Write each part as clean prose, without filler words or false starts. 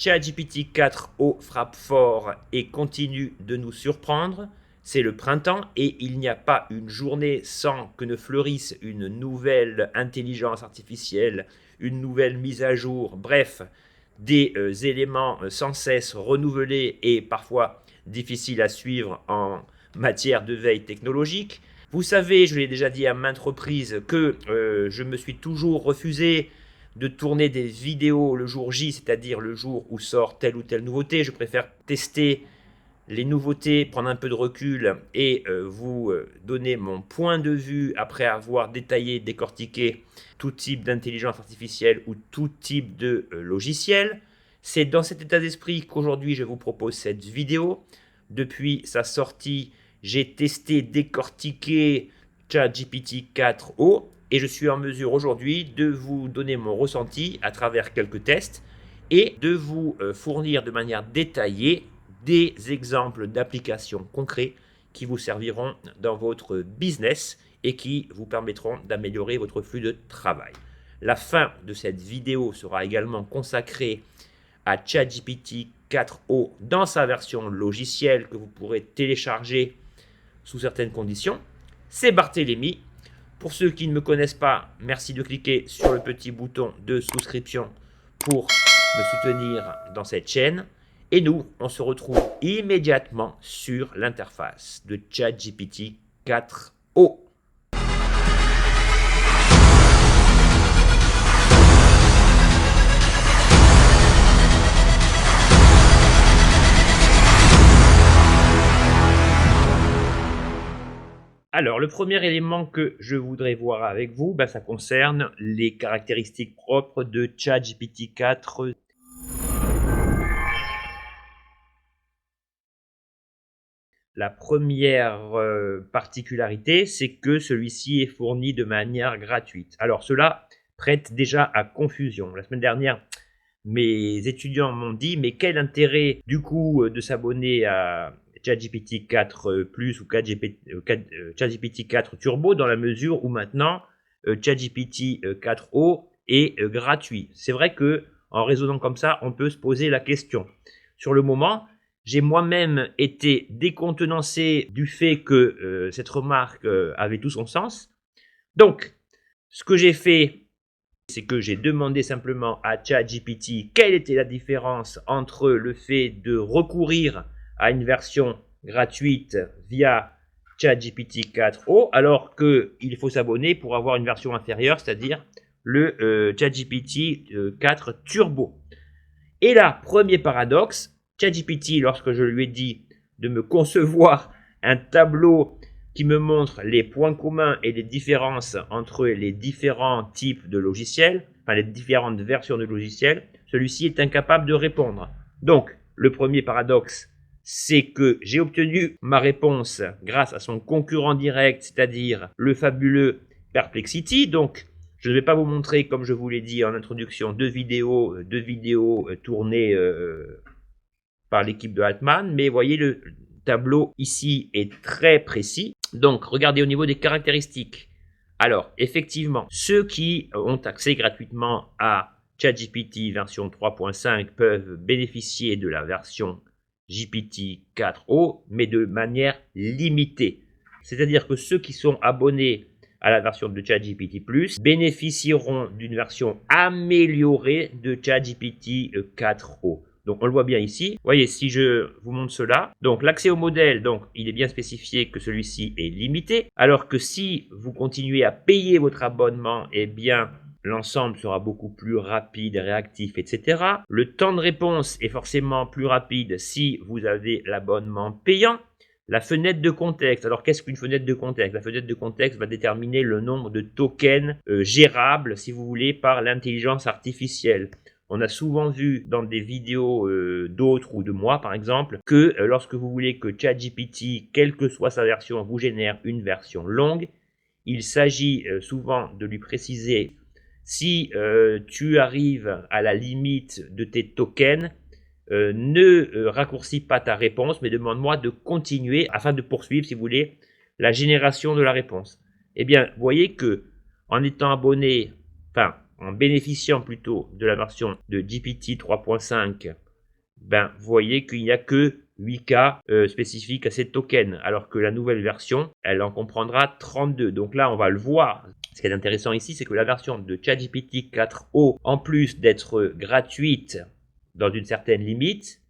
ChatGPT 4o frappe fort et continue de nous surprendre. C'est le printemps et il n'y a pas une journée sans que ne fleurisse une nouvelle intelligence artificielle, une nouvelle mise à jour, bref, des éléments sans cesse renouvelés et parfois difficiles à suivre en matière de veille technologique. Vous savez, je l'ai déjà dit à maintes reprises, que je me suis toujours refusé de tourner des vidéos le jour J, c'est-à-dire le jour où sort telle ou telle nouveauté. Je préfère tester les nouveautés, prendre un peu de recul et vous donner mon point de vue après avoir détaillé, décortiqué tout type d'intelligence artificielle ou tout type de logiciel. C'est dans cet état d'esprit qu'aujourd'hui je vous propose cette vidéo. Depuis sa sortie, j'ai testé, décortiqué ChatGPT 4o et je suis en mesure aujourd'hui de vous donner mon ressenti à travers quelques tests et de vous fournir de manière détaillée des exemples d'applications concrets qui vous serviront dans votre business et qui vous permettront d'améliorer votre flux de travail. La fin de cette vidéo sera également consacrée à ChatGPT 4o dans sa version logicielle que vous pourrez télécharger sous certaines conditions. C'est Barthélémy. Pour ceux qui ne me connaissent pas, merci de cliquer sur le petit bouton de souscription pour me soutenir dans cette chaîne. Et nous, on se retrouve immédiatement sur l'interface de ChatGPT 4o. Alors, le premier élément que je voudrais voir avec vous, ça concerne les caractéristiques propres de ChatGPT 4. La première particularité, c'est que celui-ci est fourni de manière gratuite. Alors, cela prête déjà à confusion. La semaine dernière, mes étudiants m'ont dit, mais quel intérêt du coup de s'abonner à ChatGPT 4 Plus ou ChatGPT 4 Turbo dans la mesure où maintenant ChatGPT 4o est gratuit. C'est vrai que en raisonnant comme ça, on peut se poser la question. Sur le moment, j'ai moi-même été décontenancé du fait que cette remarque avait tout son sens. Donc, ce que j'ai fait, c'est que j'ai demandé simplement à ChatGPT quelle était la différence entre le fait de recourir à une version gratuite via ChatGPT 4o alors qu'il faut s'abonner pour avoir une version inférieure, c'est-à-dire le ChatGPT 4 Turbo. Et là, premier paradoxe, ChatGPT, lorsque je lui ai dit de me concevoir un tableau qui me montre les points communs et les différences entre les différents types de logiciels, enfin les différentes versions de logiciels, celui-ci est incapable de répondre. Donc, le premier paradoxe, c'est que j'ai obtenu ma réponse grâce à son concurrent direct, c'est-à-dire le fabuleux Perplexity. Donc, je ne vais pas vous montrer, comme je vous l'ai dit en introduction, deux vidéos tournées par l'équipe de Altman, mais voyez, le tableau ici est très précis. Donc, regardez au niveau des caractéristiques. Alors, effectivement, ceux qui ont accès gratuitement à ChatGPT version 3.5 peuvent bénéficier de la version GPT 4o, mais de manière limitée. C'est-à-dire que ceux qui sont abonnés à la version de ChatGPT Plus bénéficieront d'une version améliorée de ChatGPT 4o. Donc on le voit bien ici. Vous voyez, si je vous montre cela, donc l'accès au modèle, donc il est bien spécifié que celui-ci est limité, alors que si vous continuez à payer votre abonnement, eh bien l'ensemble sera beaucoup plus rapide, réactif, etc. Le temps de réponse est forcément plus rapide si vous avez l'abonnement payant. La fenêtre de contexte. Alors, qu'est-ce qu'une fenêtre de contexte? La fenêtre de contexte va déterminer le nombre de tokens gérables, si vous voulez, par l'intelligence artificielle. On a souvent vu dans des vidéos d'autres ou de moi, par exemple, que lorsque vous voulez que ChatGPT, quelle que soit sa version, vous génère une version longue, il s'agit souvent de lui préciser si tu arrives à la limite de tes tokens, ne raccourcis pas ta réponse, mais demande-moi de continuer afin de poursuivre, si vous voulez, la génération de la réponse. Eh bien, vous voyez que en étant abonné, enfin, en bénéficiant plutôt de la version de GPT 3.5 ben, vous voyez qu'il n'y a que 8 cas spécifiques à ces tokens, alors que la nouvelle version, elle en comprendra 32. Donc là, on va le voir. Ce qui est intéressant ici, c'est que la version de ChatGPT 4o, en plus d'être gratuite dans une certaine limite,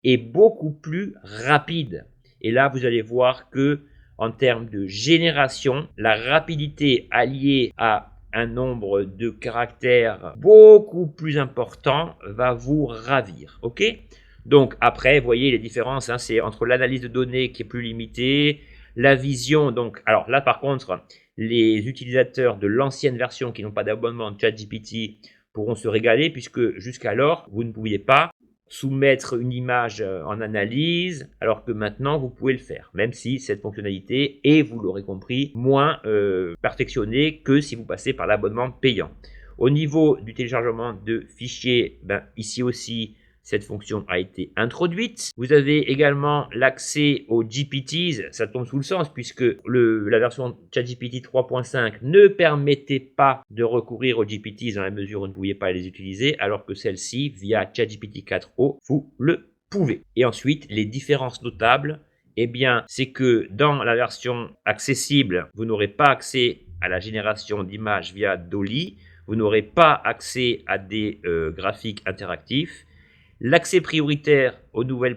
est beaucoup plus rapide. Et là, vous allez voir que en termes de génération, la rapidité alliée à un nombre de caractères beaucoup plus important va vous ravir. Ok? Donc après, vous voyez les différences, hein, c'est entre l'analyse de données qui est plus limitée, la vision. Donc, alors là par contre, les utilisateurs de l'ancienne version qui n'ont pas d'abonnement de ChatGPT pourront se régaler puisque jusqu'alors, vous ne pouviez pas soumettre une image en analyse, alors que maintenant vous pouvez le faire, même si cette fonctionnalité est, vous l'aurez compris, moins perfectionnée que si vous passez par l'abonnement payant. Au niveau du téléchargement de fichiers, ben, ici aussi, cette fonction a été introduite. Vous avez également l'accès aux GPTs, ça tombe sous le sens puisque la version ChatGPT 3.5 ne permettait pas de recourir aux GPTs dans la mesure où vous ne pouviez pas les utiliser, alors que celle-ci, via ChatGPT 4o, vous le pouvez. Et ensuite, les différences notables, eh bien, c'est que dans la version accessible, vous n'aurez pas accès à la génération d'images via DALL-E, vous n'aurez pas accès à des graphiques interactifs. L'accès prioritaire aux nouvelles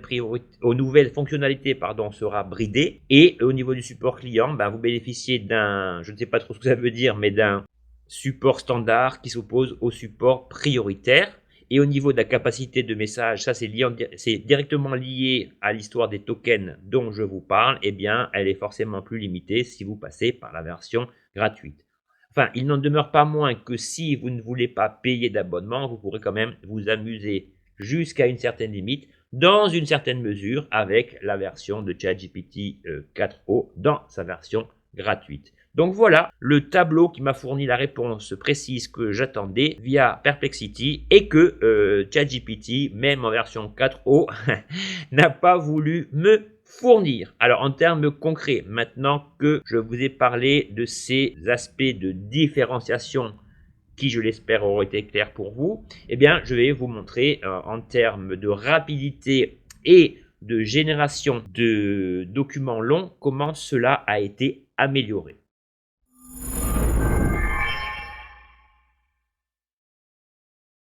fonctionnalités sera bridé. Et au niveau du support client, ben, vous bénéficiez d'un, je ne sais pas trop ce que ça veut dire, mais d'un support standard qui s'oppose au support prioritaire. Et au niveau de la capacité de message, ça c'est directement lié à l'histoire des tokens dont je vous parle. Eh bien, elle est forcément plus limitée si vous passez par la version gratuite. Enfin, il n'en demeure pas moins que si vous ne voulez pas payer d'abonnement, vous pourrez quand même vous amuser jusqu'à une certaine limite, dans une certaine mesure, avec la version de ChatGPT 4o dans sa version gratuite. Donc voilà le tableau qui m'a fourni la réponse précise que j'attendais via Perplexity et que ChatGPT, même en version 4o, n'a pas voulu me fournir. Alors en termes concrets, maintenant que je vous ai parlé de ces aspects de différenciation qui, je l'espère, auront été clairs pour vous, eh bien, je vais vous montrer en termes de rapidité et de génération de documents longs comment cela a été amélioré.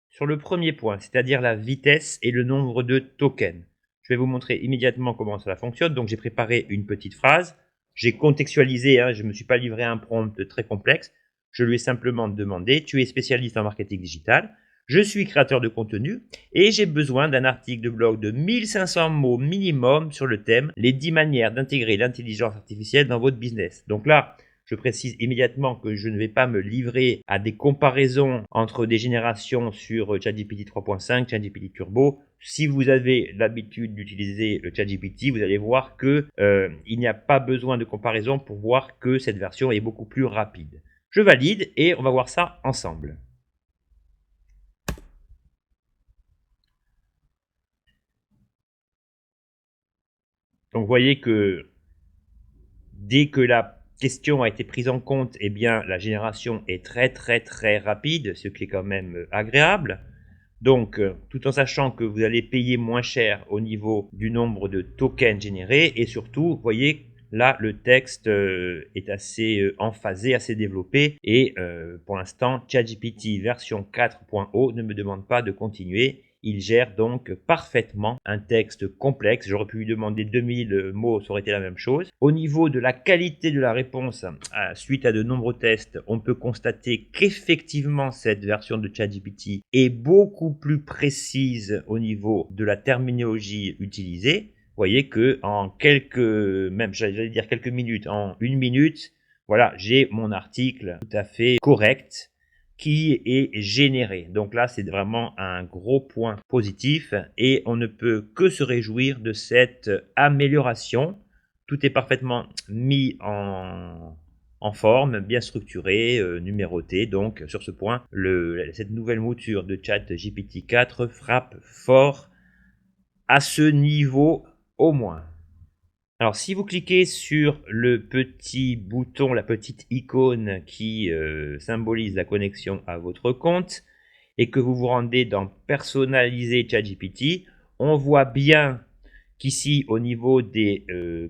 Sur le premier point, c'est-à-dire la vitesse et le nombre de tokens, je vais vous montrer immédiatement comment cela fonctionne. Donc, j'ai préparé une petite phrase. J'ai contextualisé, je ne me suis pas livré à un prompt très complexe. Je lui ai simplement demandé, tu es spécialiste en marketing digital, je suis créateur de contenu et j'ai besoin d'un article de blog de 1500 mots minimum sur le thème « Les 10 manières d'intégrer l'intelligence artificielle dans votre business ». Donc là, je précise immédiatement que je ne vais pas me livrer à des comparaisons entre des générations sur ChatGPT 3.5, ChatGPT Turbo. Si vous avez l'habitude d'utiliser ChatGPT, vous allez voir que il n'y a pas besoin de comparaison pour voir que cette version est beaucoup plus rapide. Je valide et on va voir ça ensemble. Donc vous voyez que dès que la question a été prise en compte, eh bien la génération est très rapide, ce qui est quand même agréable. Donc, tout en sachant que vous allez payer moins cher au niveau du nombre de tokens générés et surtout, vous voyez, là, le texte est assez emphasé, assez développé et pour l'instant, ChatGPT version 4.0 ne me demande pas de continuer. Il gère donc parfaitement un texte complexe. J'aurais pu lui demander 2000 mots, ça aurait été la même chose. Au niveau de la qualité de la réponse, suite à de nombreux tests, on peut constater qu'effectivement cette version de ChatGPT est beaucoup plus précise au niveau de la terminologie utilisée. Vous voyez que en j'allais dire quelques minutes, en une minute, voilà, j'ai mon article tout à fait correct qui est généré. Donc là, c'est vraiment un gros point positif et on ne peut que se réjouir de cette amélioration. Tout est parfaitement mis en forme, bien structuré, numéroté. Donc sur ce point, cette nouvelle mouture de ChatGPT 4 frappe fort à ce niveau au moins. Alors, si vous cliquez sur le petit bouton, la petite icône qui symbolise la connexion à votre compte et que vous vous rendez dans Personnaliser ChatGPT, On voit bien qu'ici, au niveau des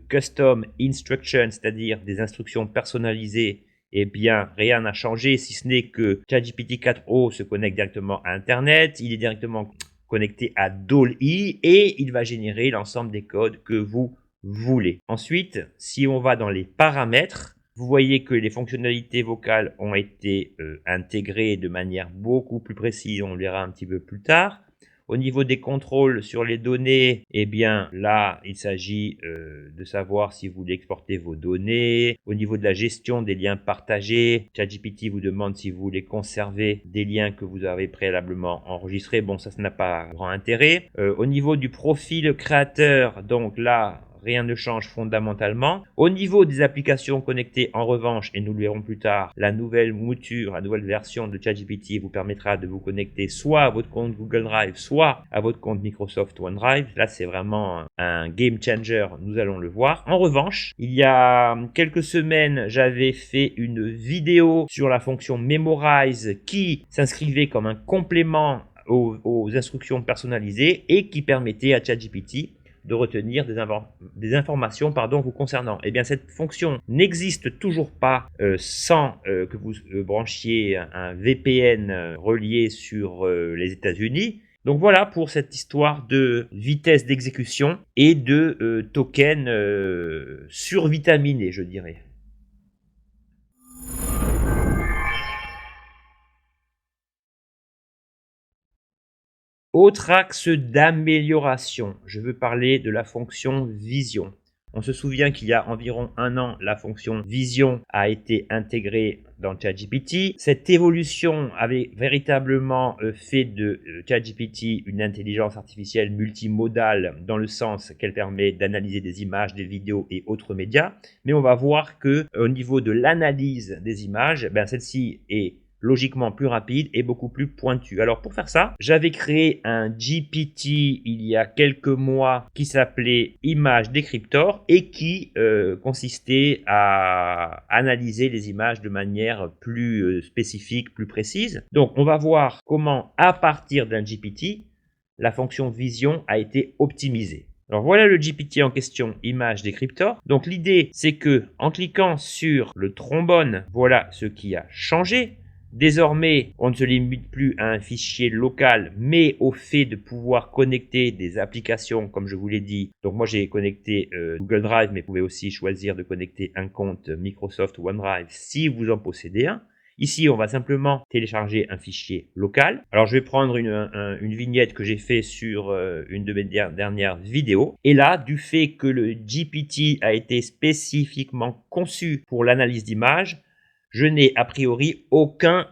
custom instructions, c'est-à-dire des instructions personnalisées, eh bien, rien n'a changé, si ce n'est que ChatGPT 4o se connecte directement à Internet, il est directement connecté à DALL-E et il va générer l'ensemble des codes que vous voulez. Ensuite, si on va dans les paramètres, vous voyez que les fonctionnalités vocales ont été intégrées de manière beaucoup plus précise, on le verra un petit peu plus tard. Au niveau des contrôles sur les données, eh bien là, il s'agit de savoir si vous voulez exporter vos données. Au niveau de la gestion des liens partagés, ChatGPT vous demande si vous voulez conserver des liens que vous avez préalablement enregistrés. Bon, ça n'a pas grand intérêt. Au niveau du profil créateur, donc là, rien ne change fondamentalement. Au niveau des applications connectées, en revanche, et nous le verrons plus tard, la nouvelle mouture, la nouvelle version de ChatGPT vous permettra de vous connecter soit à votre compte Google Drive, soit à votre compte Microsoft OneDrive. Là, c'est vraiment un game changer, nous allons le voir. En revanche, il y a quelques semaines, j'avais fait une vidéo sur la fonction Memorize qui s'inscrivait comme un complément aux instructions personnalisées et qui permettait à ChatGPT de retenir des informations vous concernant. Eh bien, cette fonction n'existe toujours pas sans que vous branchiez un VPN relié sur les États-Unis. Donc voilà pour cette histoire de vitesse d'exécution et de token survitaminé, je dirais. Autre axe d'amélioration, je veux parler de la fonction Vision. On se souvient qu'il y a environ un an, la fonction Vision a été intégrée dans ChatGPT. Cette évolution avait véritablement fait de ChatGPT une intelligence artificielle multimodale dans le sens qu'elle permet d'analyser des images, des vidéos et autres médias. Mais on va voir que au niveau de l'analyse des images, celle-ci est logiquement plus rapide et beaucoup plus pointu. Alors pour faire ça, j'avais créé un GPT il y a quelques mois qui s'appelait Image Decryptor et qui consistait à analyser les images de manière plus spécifique, plus précise. Donc on va voir comment à partir d'un GPT, la fonction Vision a été optimisée. Alors voilà le GPT en question, Image Decryptor. Donc l'idée c'est que en cliquant sur le trombone, voilà ce qui a changé. Désormais, on ne se limite plus à un fichier local, mais au fait de pouvoir connecter des applications, comme je vous l'ai dit. Donc moi, j'ai connecté Google Drive, mais vous pouvez aussi choisir de connecter un compte Microsoft OneDrive si vous en possédez un. Ici, on va simplement télécharger un fichier local. Alors, je vais prendre une vignette que j'ai fait sur une de mes dernières vidéos. Et là, du fait que le GPT a été spécifiquement conçu pour l'analyse d'images, je n'ai a priori aucun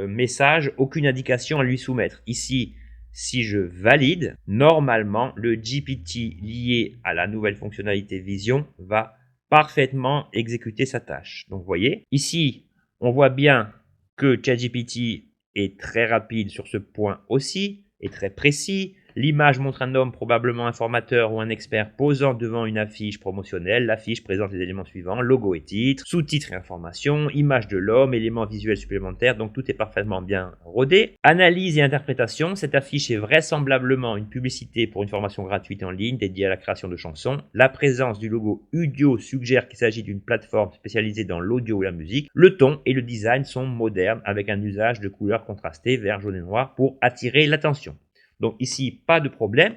message, aucune indication à lui soumettre. Ici, si je valide, normalement, le GPT lié à la nouvelle fonctionnalité Vision va parfaitement exécuter sa tâche. Donc, vous voyez, ici, on voit bien que ChatGPT est très rapide sur ce point aussi, est très précis. L'image montre un homme, probablement un formateur ou un expert, posant devant une affiche promotionnelle. L'affiche présente les éléments suivants, logo et titre, sous-titres et informations, image de l'homme, éléments visuels supplémentaires, donc tout est parfaitement bien rodé. Analyse et interprétation, cette affiche est vraisemblablement une publicité pour une formation gratuite en ligne dédiée à la création de chansons. La présence du logo Udio suggère qu'il s'agit d'une plateforme spécialisée dans l'audio et la musique. Le ton et le design sont modernes avec un usage de couleurs contrastées vert, jaune et noir pour attirer l'attention. Donc ici, pas de problème.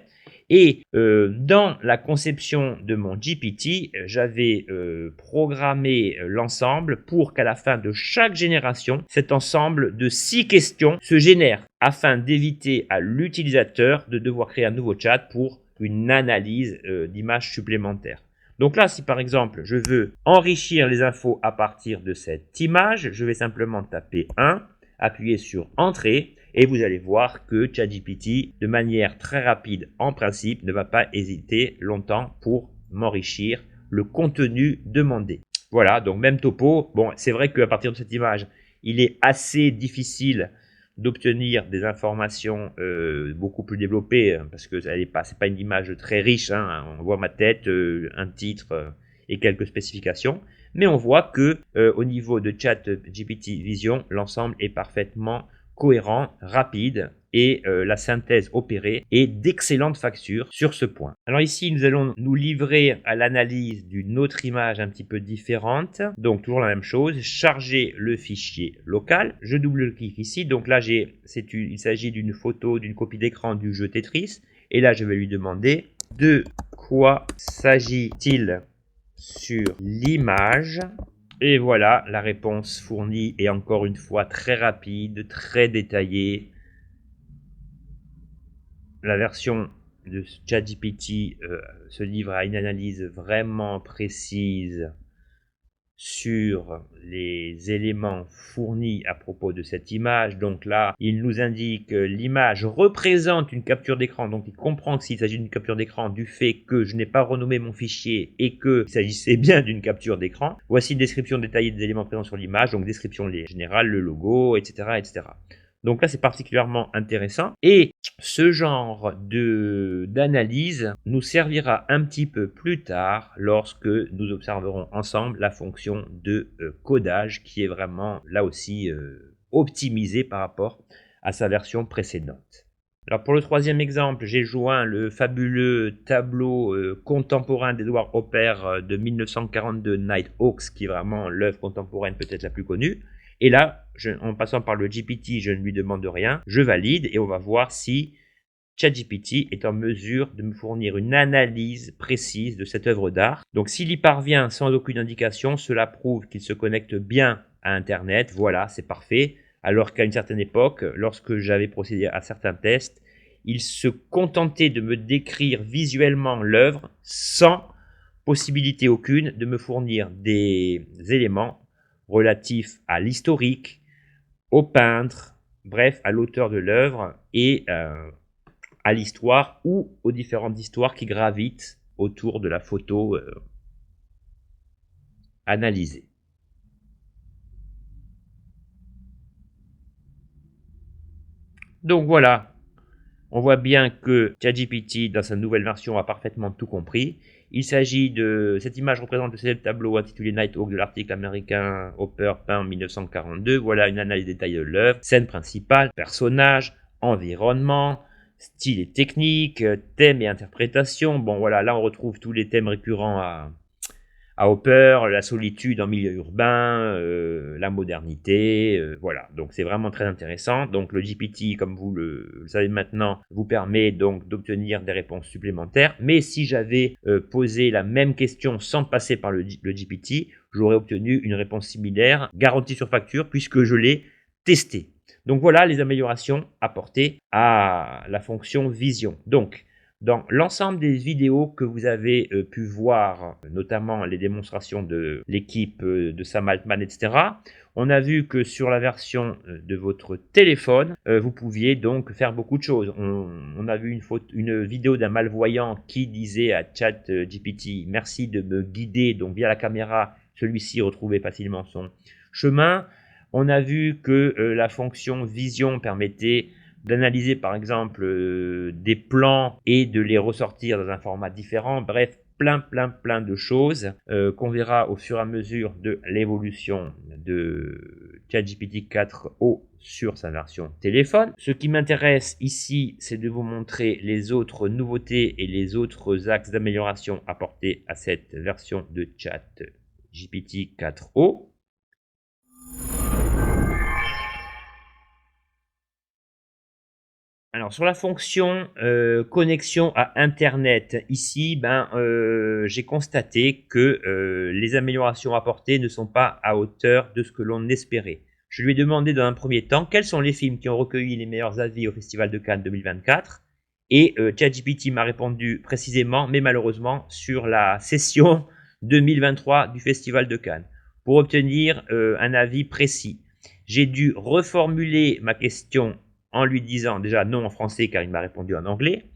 Et dans la conception de mon GPT, j'avais programmé l'ensemble pour qu'à la fin de chaque génération, cet ensemble de 6 questions se génère afin d'éviter à l'utilisateur de devoir créer un nouveau chat pour une analyse d'images supplémentaires. Donc là, si par exemple, je veux enrichir les infos à partir de cette image, je vais simplement taper 1, appuyer sur Entrée. Et vous allez voir que ChatGPT, de manière très rapide en principe, ne va pas hésiter longtemps pour m'enrichir le contenu demandé. Voilà, donc même topo. Bon, c'est vrai qu'à partir de cette image, il est assez difficile d'obtenir des informations beaucoup plus développées parce que c'est pas une image très riche. Hein. On voit ma tête, un titre et quelques spécifications. Mais on voit que au niveau de ChatGPT Vision, l'ensemble est parfaitement cohérent, rapide et la synthèse opérée est d'excellente facture sur ce point. Alors ici, nous allons nous livrer à l'analyse d'une autre image un petit peu différente. Donc toujours la même chose, charger le fichier local. Je double-clique ici. Donc là, il s'agit d'une photo, d'une copie d'écran du jeu Tetris. Et là, je vais lui demander de quoi s'agit-il sur l'image. Et voilà, la réponse fournie est encore une fois très rapide, très détaillée. La version de ChatGPT se livre à une analyse vraiment précise sur les éléments fournis à propos de cette image. Donc là, il nous indique que l'image représente une capture d'écran. Donc il comprend que s'il s'agit d'une capture d'écran du fait que je n'ai pas renommé mon fichier et qu'il s'agissait bien d'une capture d'écran. Voici une description détaillée des éléments présents sur l'image. Donc description générale, le logo, etc., etc. Donc là, c'est particulièrement intéressant. Et ce genre d'analyse nous servira un petit peu plus tard lorsque nous observerons ensemble la fonction de codage qui est vraiment là aussi optimisée par rapport à sa version précédente. Alors pour le troisième exemple, j'ai joint le fabuleux tableau contemporain d'Edward Hopper de 1942, Nighthawks, qui est vraiment l'œuvre contemporaine peut-être la plus connue. Et là, en passant par le GPT, je ne lui demande rien, je valide et on va voir si ChatGPT est en mesure de me fournir une analyse précise de cette œuvre d'art. Donc s'il y parvient sans aucune indication, cela prouve qu'il se connecte bien à Internet. Voilà, c'est parfait. Alors qu'à une certaine époque, lorsque j'avais procédé à certains tests, il se contentait de me décrire visuellement l'œuvre sans possibilité aucune de me fournir des éléments relatifs à l'historique, au peintre, bref, à l'auteur de l'œuvre et à l'histoire ou aux différentes histoires qui gravitent autour de la photo analysée. Donc voilà, on voit bien que ChatGPT, dans sa nouvelle version, a parfaitement tout compris. Il s'agit de... Cette image représente le célèbre tableau intitulé Nighthawk de l'article américain Hopper peint en 1942. Voilà une analyse détaillée de l'œuvre, scène principale, personnage, environnement, style et technique, thème et interprétation. Bon voilà, là on retrouve tous les thèmes récurrents à Hopper, la solitude en milieu urbain, la modernité, voilà. Donc c'est vraiment très intéressant. Donc le GPT, comme vous le savez maintenant, vous permet donc d'obtenir des réponses supplémentaires. Mais si j'avais posé la même question sans passer par le GPT, j'aurais obtenu une réponse similaire, garantie sur facture, puisque je l'ai testé. Donc voilà les améliorations apportées à la fonction vision. Donc dans l'ensemble des vidéos que vous avez pu voir, notamment les démonstrations de l'équipe de Sam Altman, etc., on a vu que sur la version de votre téléphone, vous pouviez donc faire beaucoup de choses. On a vu une vidéo d'un malvoyant qui disait à ChatGPT « Merci de me guider », donc via la caméra, celui-ci retrouvait facilement son chemin. On a vu que la fonction vision permettait d'analyser par exemple des plans et de les ressortir dans un format différent. Bref, plein de choses qu'on verra au fur et à mesure de l'évolution de ChatGPT 4o sur sa version téléphone. Ce qui m'intéresse ici, c'est de vous montrer les autres nouveautés et les autres axes d'amélioration apportés à cette version de ChatGPT 4o. Alors sur la fonction connexion à Internet, ici j'ai constaté que les améliorations apportées ne sont pas à hauteur de ce que l'on espérait. Je lui ai demandé dans un premier temps quels sont les films qui ont recueilli les meilleurs avis au Festival de Cannes 2024 et ChatGPT m'a répondu précisément mais malheureusement sur la session 2023 du Festival de Cannes. Pour obtenir un avis précis, j'ai dû reformuler ma question en lui disant déjà non en français car il m'a répondu en anglais.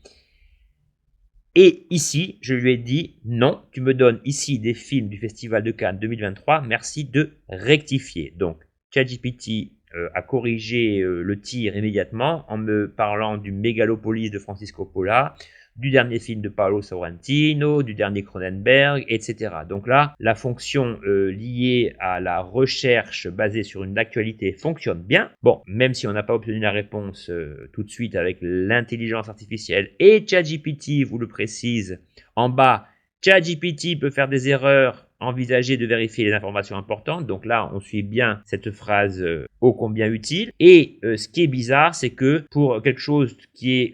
Et ici, je lui ai dit non, tu me donnes ici des films du Festival de Cannes 2023, merci de rectifier. Donc, ChatGPT a corrigé le tir immédiatement en me parlant du Mégalopolis de Francis Coppola, du dernier film de Paolo Sorrentino, du dernier Cronenberg, etc. Donc là, la fonction liée à la recherche basée sur une actualité fonctionne bien. Bon, même si on n'a pas obtenu la réponse tout de suite avec l'intelligence artificielle, et ChatGPT vous le précise en bas, ChatGPT peut faire des erreurs, envisager de vérifier les informations importantes. Donc là, on suit bien cette phrase ô combien utile. Et ce qui est bizarre, c'est que pour quelque chose qui est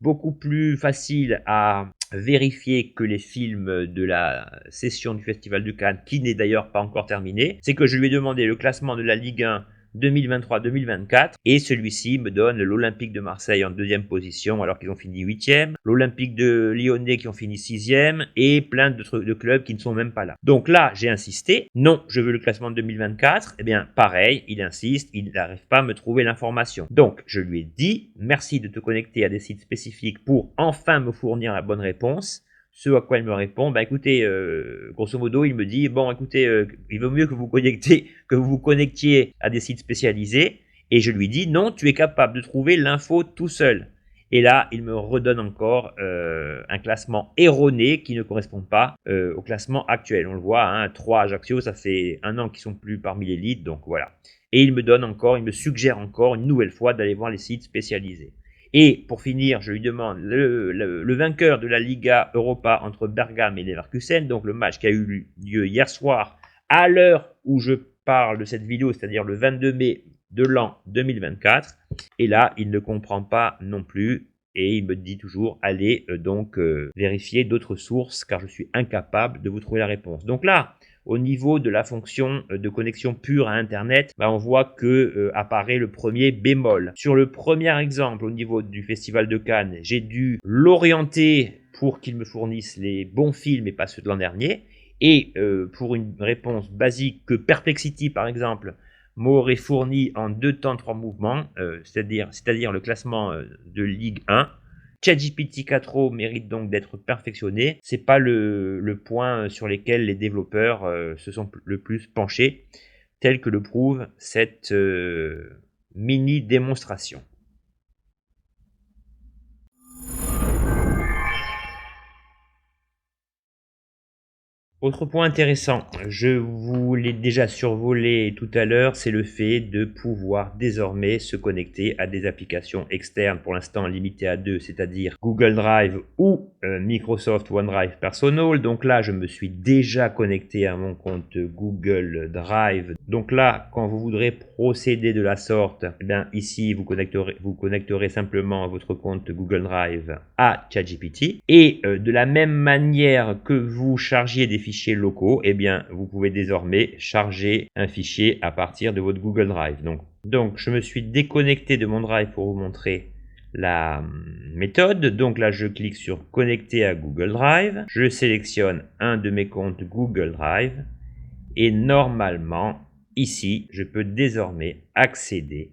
beaucoup plus facile à vérifier que les films de la session du Festival de Cannes, qui n'est d'ailleurs pas encore terminée, c'est que je lui ai demandé le classement de la Ligue 1 2023-2024 et celui-ci me donne l'Olympique de Marseille en deuxième position alors qu'ils ont fini 8e, l'Olympique de Lyonnais qui ont fini 6e et plein de clubs qui ne sont même pas là. Donc là, j'ai insisté, non, je veux le classement de 2024, eh bien pareil, il insiste, il n'arrive pas à me trouver l'information. Donc je lui ai dit, merci de te connecter à des sites spécifiques pour enfin me fournir la bonne réponse. Ce à quoi il me répond, bah écoutez, grosso modo, il me dit, bon écoutez, il vaut mieux que vous vous connectiez à des sites spécialisés, et je lui dis, non, tu es capable de trouver l'info tout seul. Et là, il me redonne encore un classement erroné qui ne correspond pas au classement actuel. On le voit, hein, 3 Ajaccio, ça fait 1 an qu'ils sont plus parmi l'élite, donc voilà. Et il me suggère encore une nouvelle fois d'aller voir les sites spécialisés. Et pour finir, je lui demande le vainqueur de la Liga Europa entre Bergame et Leverkusen, donc le match qui a eu lieu hier soir à l'heure où je parle de cette vidéo, c'est-à-dire le 22 mai de l'an 2024. Et là, il ne comprend pas non plus et il me dit toujours allez vérifier d'autres sources car je suis incapable de vous trouver la réponse. Donc là, au niveau de la fonction de connexion pure à Internet, on voit que apparaît le premier bémol. Sur le premier exemple, au niveau du Festival de Cannes, j'ai dû l'orienter pour qu'il me fournisse les bons films et pas ceux de l'an dernier. Et pour une réponse basique que Perplexity, par exemple, m'aurait fourni en 2 temps 3 mouvements, c'est-à-dire le classement de Ligue 1, ChatGPT 4o mérite donc d'être perfectionné. C'est pas le point sur lequel les développeurs se sont le plus penchés, tel que le prouve cette mini démonstration. Autre point intéressant, je vous l'ai déjà survolé tout à l'heure, c'est le fait de pouvoir désormais se connecter à des applications externes, pour l'instant limitées à 2, c'est-à-dire Google Drive ou Microsoft OneDrive Personal. Donc là, je me suis déjà connecté à mon compte Google Drive. Donc là, quand vous voudrez procéder de la sorte, eh bien ici, vous connecterez simplement votre compte Google Drive à ChatGPT. Et de la même manière que vous chargiez des fichiers locaux, eh bien, vous pouvez désormais charger un fichier à partir de votre Google Drive. Donc, je me suis déconnecté de mon Drive pour vous montrer la méthode. Donc là, je clique sur connecter à Google Drive. Je sélectionne un de mes comptes Google Drive. Et normalement, ici, je peux désormais accéder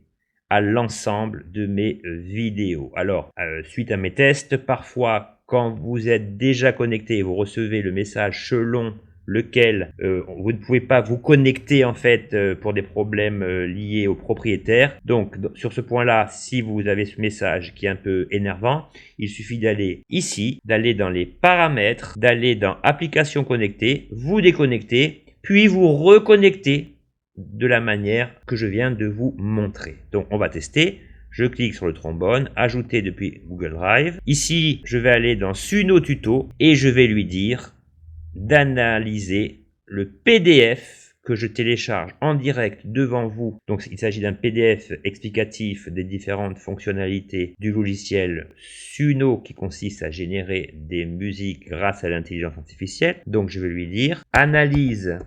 à l'ensemble de mes vidéos. Alors, suite à mes tests, parfois, quand vous êtes déjà connecté et vous recevez le message selon lequel vous ne pouvez pas vous connecter en fait pour des problèmes liés au propriétaire. Donc sur ce point-là, si vous avez ce message qui est un peu énervant, il suffit d'aller ici, d'aller dans les paramètres, d'aller dans applications connectées, vous déconnecter, puis vous reconnecter de la manière que je viens de vous montrer. Donc on va tester. Je clique sur le trombone, ajouter depuis Google Drive. Ici, je vais aller dans Suno Tuto et je vais lui dire d'analyser le PDF que je télécharge en direct devant vous. Donc il s'agit d'un PDF explicatif des différentes fonctionnalités du logiciel Suno qui consiste à générer des musiques grâce à l'intelligence artificielle. Donc je vais lui dire analyse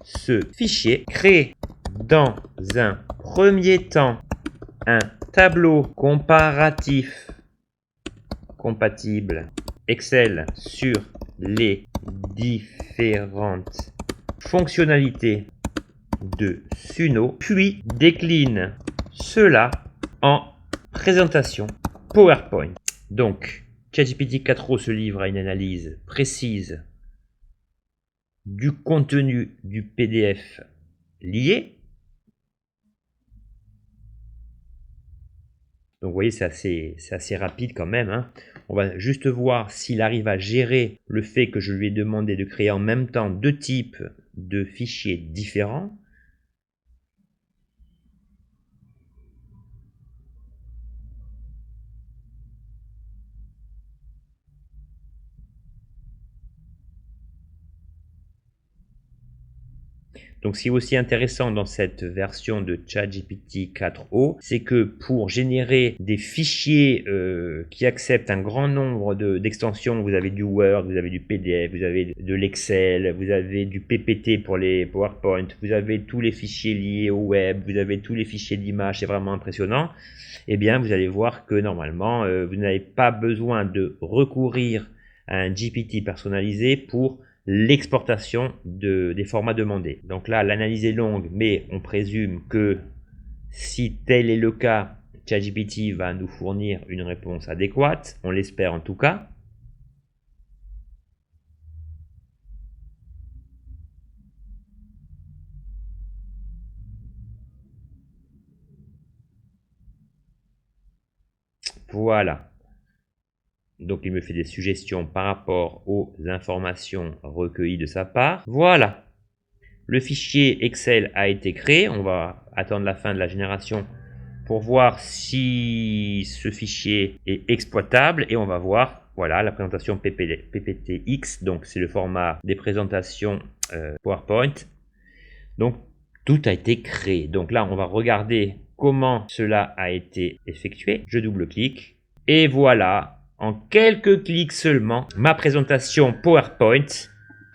ce fichier, crée dans un premier temps un tableau comparatif compatible Excel sur les différentes fonctionnalités de Suno, puis décline cela en présentation PowerPoint. Donc, ChatGPT 4o se livre à une analyse précise du contenu du PDF lié. Donc vous voyez, c'est assez rapide quand même, hein. On va juste voir s'il arrive à gérer le fait que je lui ai demandé de créer en même temps 2 types de fichiers différents. Donc ce qui est aussi intéressant dans cette version de ChatGPT 4o, c'est que pour générer des fichiers qui acceptent un grand nombre d'extensions, vous avez du Word, vous avez du PDF, vous avez de l'Excel, vous avez du PPT pour les PowerPoint, vous avez tous les fichiers liés au web, vous avez tous les fichiers d'images, c'est vraiment impressionnant. Eh bien, vous allez voir que normalement, vous n'avez pas besoin de recourir à un GPT personnalisé pour l'exportation des formats demandés. Donc là, l'analyse est longue, mais on présume que si tel est le cas, ChatGPT va nous fournir une réponse adéquate, on l'espère en tout cas. Voilà. Donc il me fait des suggestions par rapport aux informations recueillies de sa part. Voilà. Le fichier Excel a été créé. On va attendre la fin de la génération pour voir si ce fichier est exploitable. Et on va voir, voilà, la présentation PPTX. Donc c'est le format des présentations PowerPoint. Donc tout a été créé. Donc là, on va regarder comment cela a été effectué. Je double-clique. Et voilà. En quelques clics seulement, ma présentation PowerPoint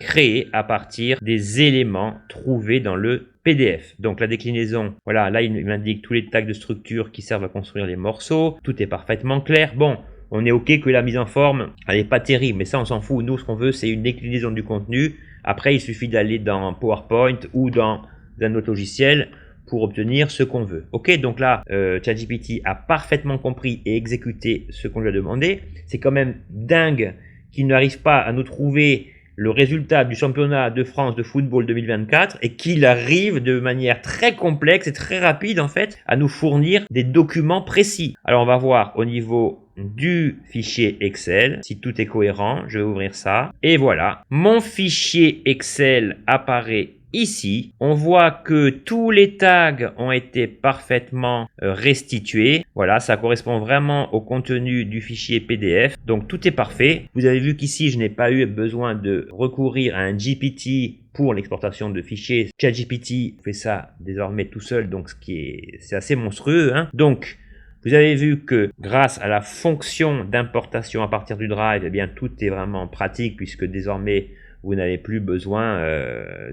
créée à partir des éléments trouvés dans le PDF. Donc la déclinaison, voilà, là il m'indique tous les tags de structure qui servent à construire les morceaux. Tout est parfaitement clair. Bon, on est ok que la mise en forme, elle n'est pas terrible, mais ça on s'en fout. Nous, ce qu'on veut, c'est une déclinaison du contenu. Après, il suffit d'aller dans PowerPoint ou dans un autre logiciel pour obtenir ce qu'on veut. Ok, donc là, ChatGPT a parfaitement compris et exécuté ce qu'on lui a demandé. C'est quand même dingue qu'il n'arrive pas à nous trouver le résultat du championnat de France de football 2024 et qu'il arrive de manière très complexe et très rapide en fait à nous fournir des documents précis. Alors on va voir au niveau du fichier Excel si tout est cohérent. Je vais ouvrir ça et voilà, mon fichier Excel apparaît ici. On voit que tous les tags ont été parfaitement restitués. Voilà, ça correspond vraiment au contenu du fichier PDF. Donc tout est parfait. Vous avez vu qu'ici, je n'ai pas eu besoin de recourir à un GPT pour l'exportation de fichiers. ChatGPT fait ça désormais tout seul, donc c'est assez monstrueux, hein. Donc vous avez vu que grâce à la fonction d'importation à partir du Drive, eh bien tout est vraiment pratique puisque désormais vous n'avez plus besoin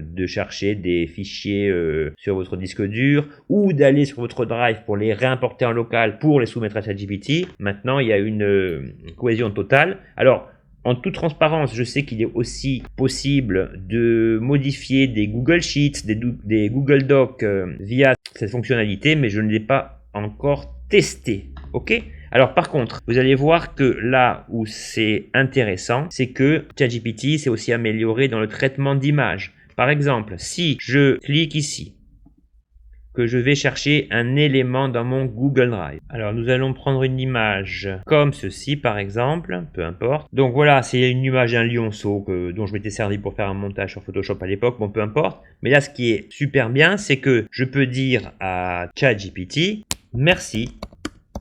de chercher des fichiers sur votre disque dur ou d'aller sur votre Drive pour les réimporter en local pour les soumettre à ChatGPT. Maintenant, il y a une cohésion totale. Alors, en toute transparence, je sais qu'il est aussi possible de modifier des Google Sheets, des Google Docs via cette fonctionnalité, mais je ne l'ai pas encore testé. Ok ? Alors par contre, vous allez voir que là où c'est intéressant, c'est que ChatGPT s'est aussi amélioré dans le traitement d'images. Par exemple, si je clique ici, que je vais chercher un élément dans mon Google Drive. Alors nous allons prendre une image comme ceci par exemple, peu importe. Donc voilà, c'est une image d'un lionceau dont je m'étais servi pour faire un montage sur Photoshop à l'époque, bon peu importe. Mais là ce qui est super bien, c'est que je peux dire à ChatGPT, merci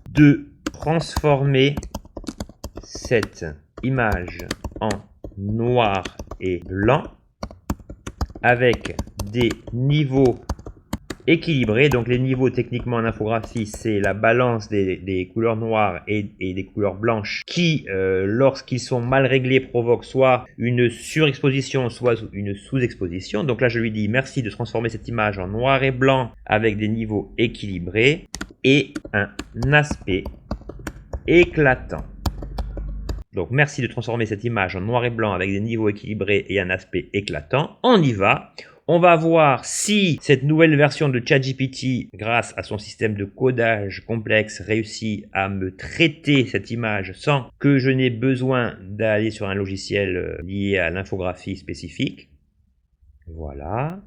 de transformer cette image en noir et blanc avec des niveaux équilibrés. Donc les niveaux techniquement en infographie, c'est la balance des couleurs noires et des couleurs blanches qui, lorsqu'ils sont mal réglés, provoquent soit une surexposition, soit une sous-exposition. Donc là, je lui dis merci de transformer cette image en noir et blanc avec des niveaux équilibrés et un aspect éclatant. Donc merci de transformer cette image en noir et blanc avec des niveaux équilibrés et un aspect éclatant. On y va. On va voir si cette nouvelle version de ChatGPT, grâce à son système de codage complexe, réussit à me traiter cette image sans que je n'ai besoin d'aller sur un logiciel lié à l'infographie spécifique. Voilà.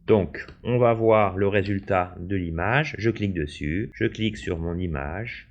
Donc, on va voir le résultat de l'image. Je clique dessus, je clique sur mon image.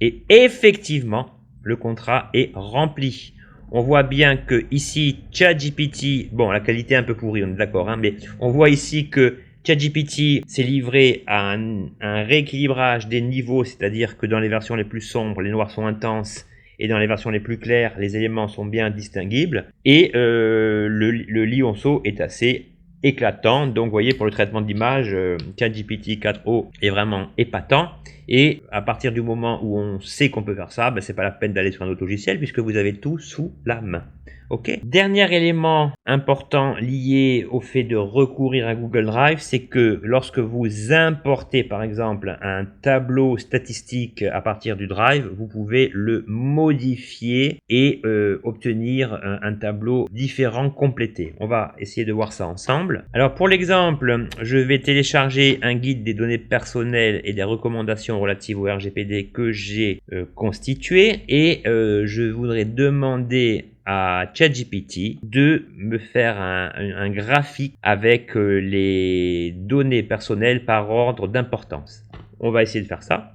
Et effectivement, le contrat est rempli. On voit bien que ici, ChatGPT, bon, la qualité est un peu pourrie, on est d'accord, hein, mais on voit ici que ChatGPT s'est livré à un rééquilibrage des niveaux, c'est-à-dire que dans les versions les plus sombres, les noirs sont intenses, et dans les versions les plus claires, les éléments sont bien distinguibles. Et le lionceau est assez éclatant. Donc, vous voyez, pour le traitement d'image, ChatGPT 4o est vraiment épatant. Et à partir du moment où on sait qu'on peut faire ça, ben, c'est pas la peine d'aller sur un autre logiciel puisque vous avez tout sous la main. Ok. Dernier élément important lié au fait de recourir à Google Drive, c'est que lorsque vous importez par exemple un tableau statistique à partir du Drive, vous pouvez le modifier et obtenir un tableau différent complété. On va essayer de voir ça ensemble. Alors pour l'exemple, je vais télécharger un guide des données personnelles et des recommandations relatives au RGPD que j'ai constitué et je voudrais demander à ChatGPT de me faire un graphique avec les données personnelles par ordre d'importance. On va essayer de faire ça.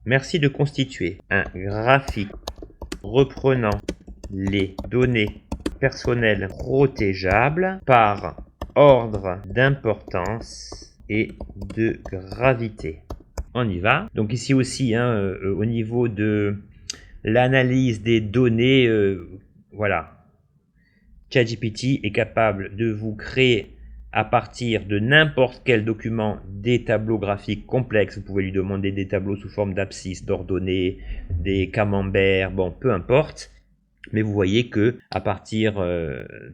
Merci de constituer un graphique reprenant les données personnelles protégeables par ordre d'importance et de gravité. On y va. Donc ici aussi, hein, au niveau de l'analyse des données, voilà, ChatGPT est capable de vous créer à partir de n'importe quel document des tableaux graphiques complexes. Vous pouvez lui demander des tableaux sous forme d'abscisse, d'ordonnées, des camemberts, bon, peu importe. Mais vous voyez que à partir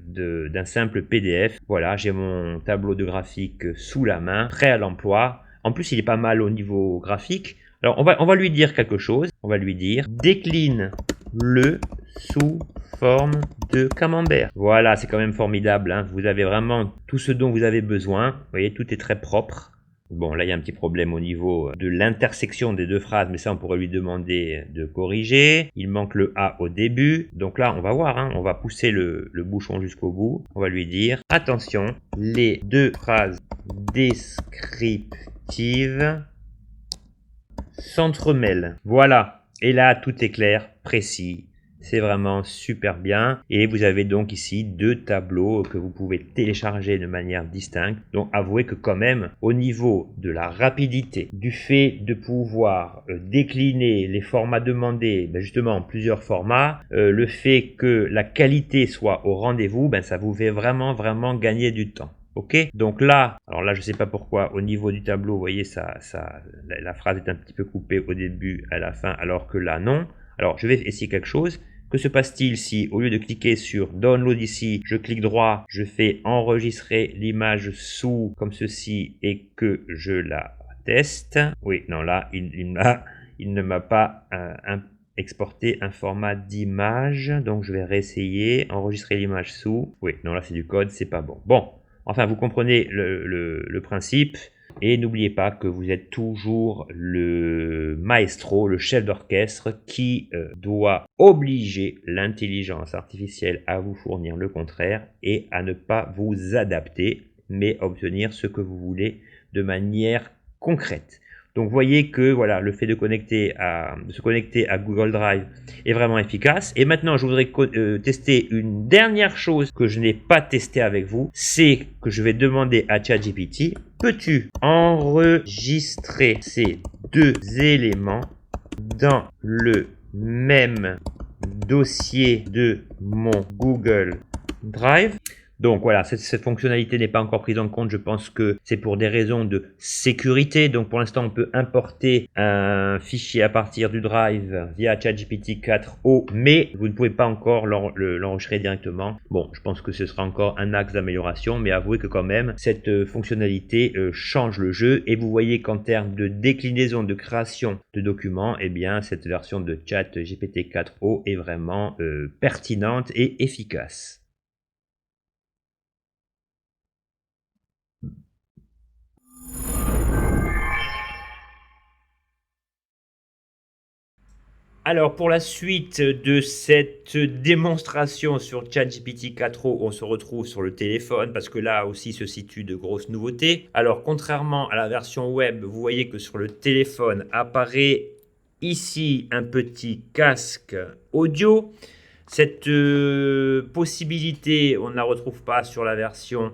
d'un simple PDF, voilà, j'ai mon tableau de graphique sous la main, prêt à l'emploi. En plus, il est pas mal au niveau graphique. Alors, on va lui dire quelque chose. On va lui dire décline-le sous forme de camembert. Voilà, c'est quand même formidable, hein. Vous avez vraiment tout ce dont vous avez besoin. Vous voyez, tout est très propre. Bon, là, il y a un petit problème au niveau de l'intersection des deux phrases, mais ça, on pourrait lui demander de corriger. Il manque le A au début. Donc là, on va voir, hein, on va pousser le bouchon jusqu'au bout. On va lui dire, attention, les deux phrases descriptives s'entremêlent. Voilà. Et là, tout est clair, précis. C'est vraiment super bien. Et vous avez donc ici deux tableaux que vous pouvez télécharger de manière distincte. Donc avouez que quand même, au niveau de la rapidité, du fait de pouvoir décliner les formats demandés, ben justement en plusieurs formats, le fait que la qualité soit au rendez-vous, ben ça vous fait vraiment gagner du temps. Ok, donc là, alors là je sais pas pourquoi au niveau du tableau, vous voyez la phrase est un petit peu coupée au début, à la fin, alors que là non. Alors je vais essayer quelque chose. Que se passe-t-il si au lieu de cliquer sur Download ici, je clique droit, je fais enregistrer l'image sous comme ceci et que je la teste? Oui, non là il ne m'a pas exporté un format d'image, donc je vais réessayer, enregistrer l'image sous. Oui, non là c'est du code, c'est pas bon. Bon, enfin vous comprenez le principe. Et n'oubliez pas que vous êtes toujours le maestro, le chef d'orchestre qui doit obliger l'intelligence artificielle à vous fournir le contraire et à ne pas vous adapter, mais obtenir ce que vous voulez de manière concrète. Donc, vous voyez que voilà, le fait de se connecter à Google Drive est vraiment efficace. Et maintenant, je voudrais tester une dernière chose que je n'ai pas testé avec vous. C'est que je vais demander à ChatGPT, peux-tu enregistrer ces deux éléments dans le même dossier de mon Google Drive? Donc voilà, cette fonctionnalité n'est pas encore prise en compte. Je pense que c'est pour des raisons de sécurité. Donc pour l'instant, on peut importer un fichier à partir du Drive via ChatGPT 4o, mais vous ne pouvez pas encore l'enregistrer directement. Bon, je pense que ce sera encore un axe d'amélioration, mais avouez que quand même, cette fonctionnalité change le jeu. Et vous voyez qu'en termes de déclinaison, de création de documents, eh bien, cette version de ChatGPT 4o est vraiment pertinente et efficace. Alors, pour la suite de cette démonstration sur ChatGPT 4o, on se retrouve sur le téléphone parce que là aussi se situent de grosses nouveautés. Alors, contrairement à la version web, vous voyez que sur le téléphone apparaît ici un petit casque audio. Cette possibilité, on ne la retrouve pas sur la version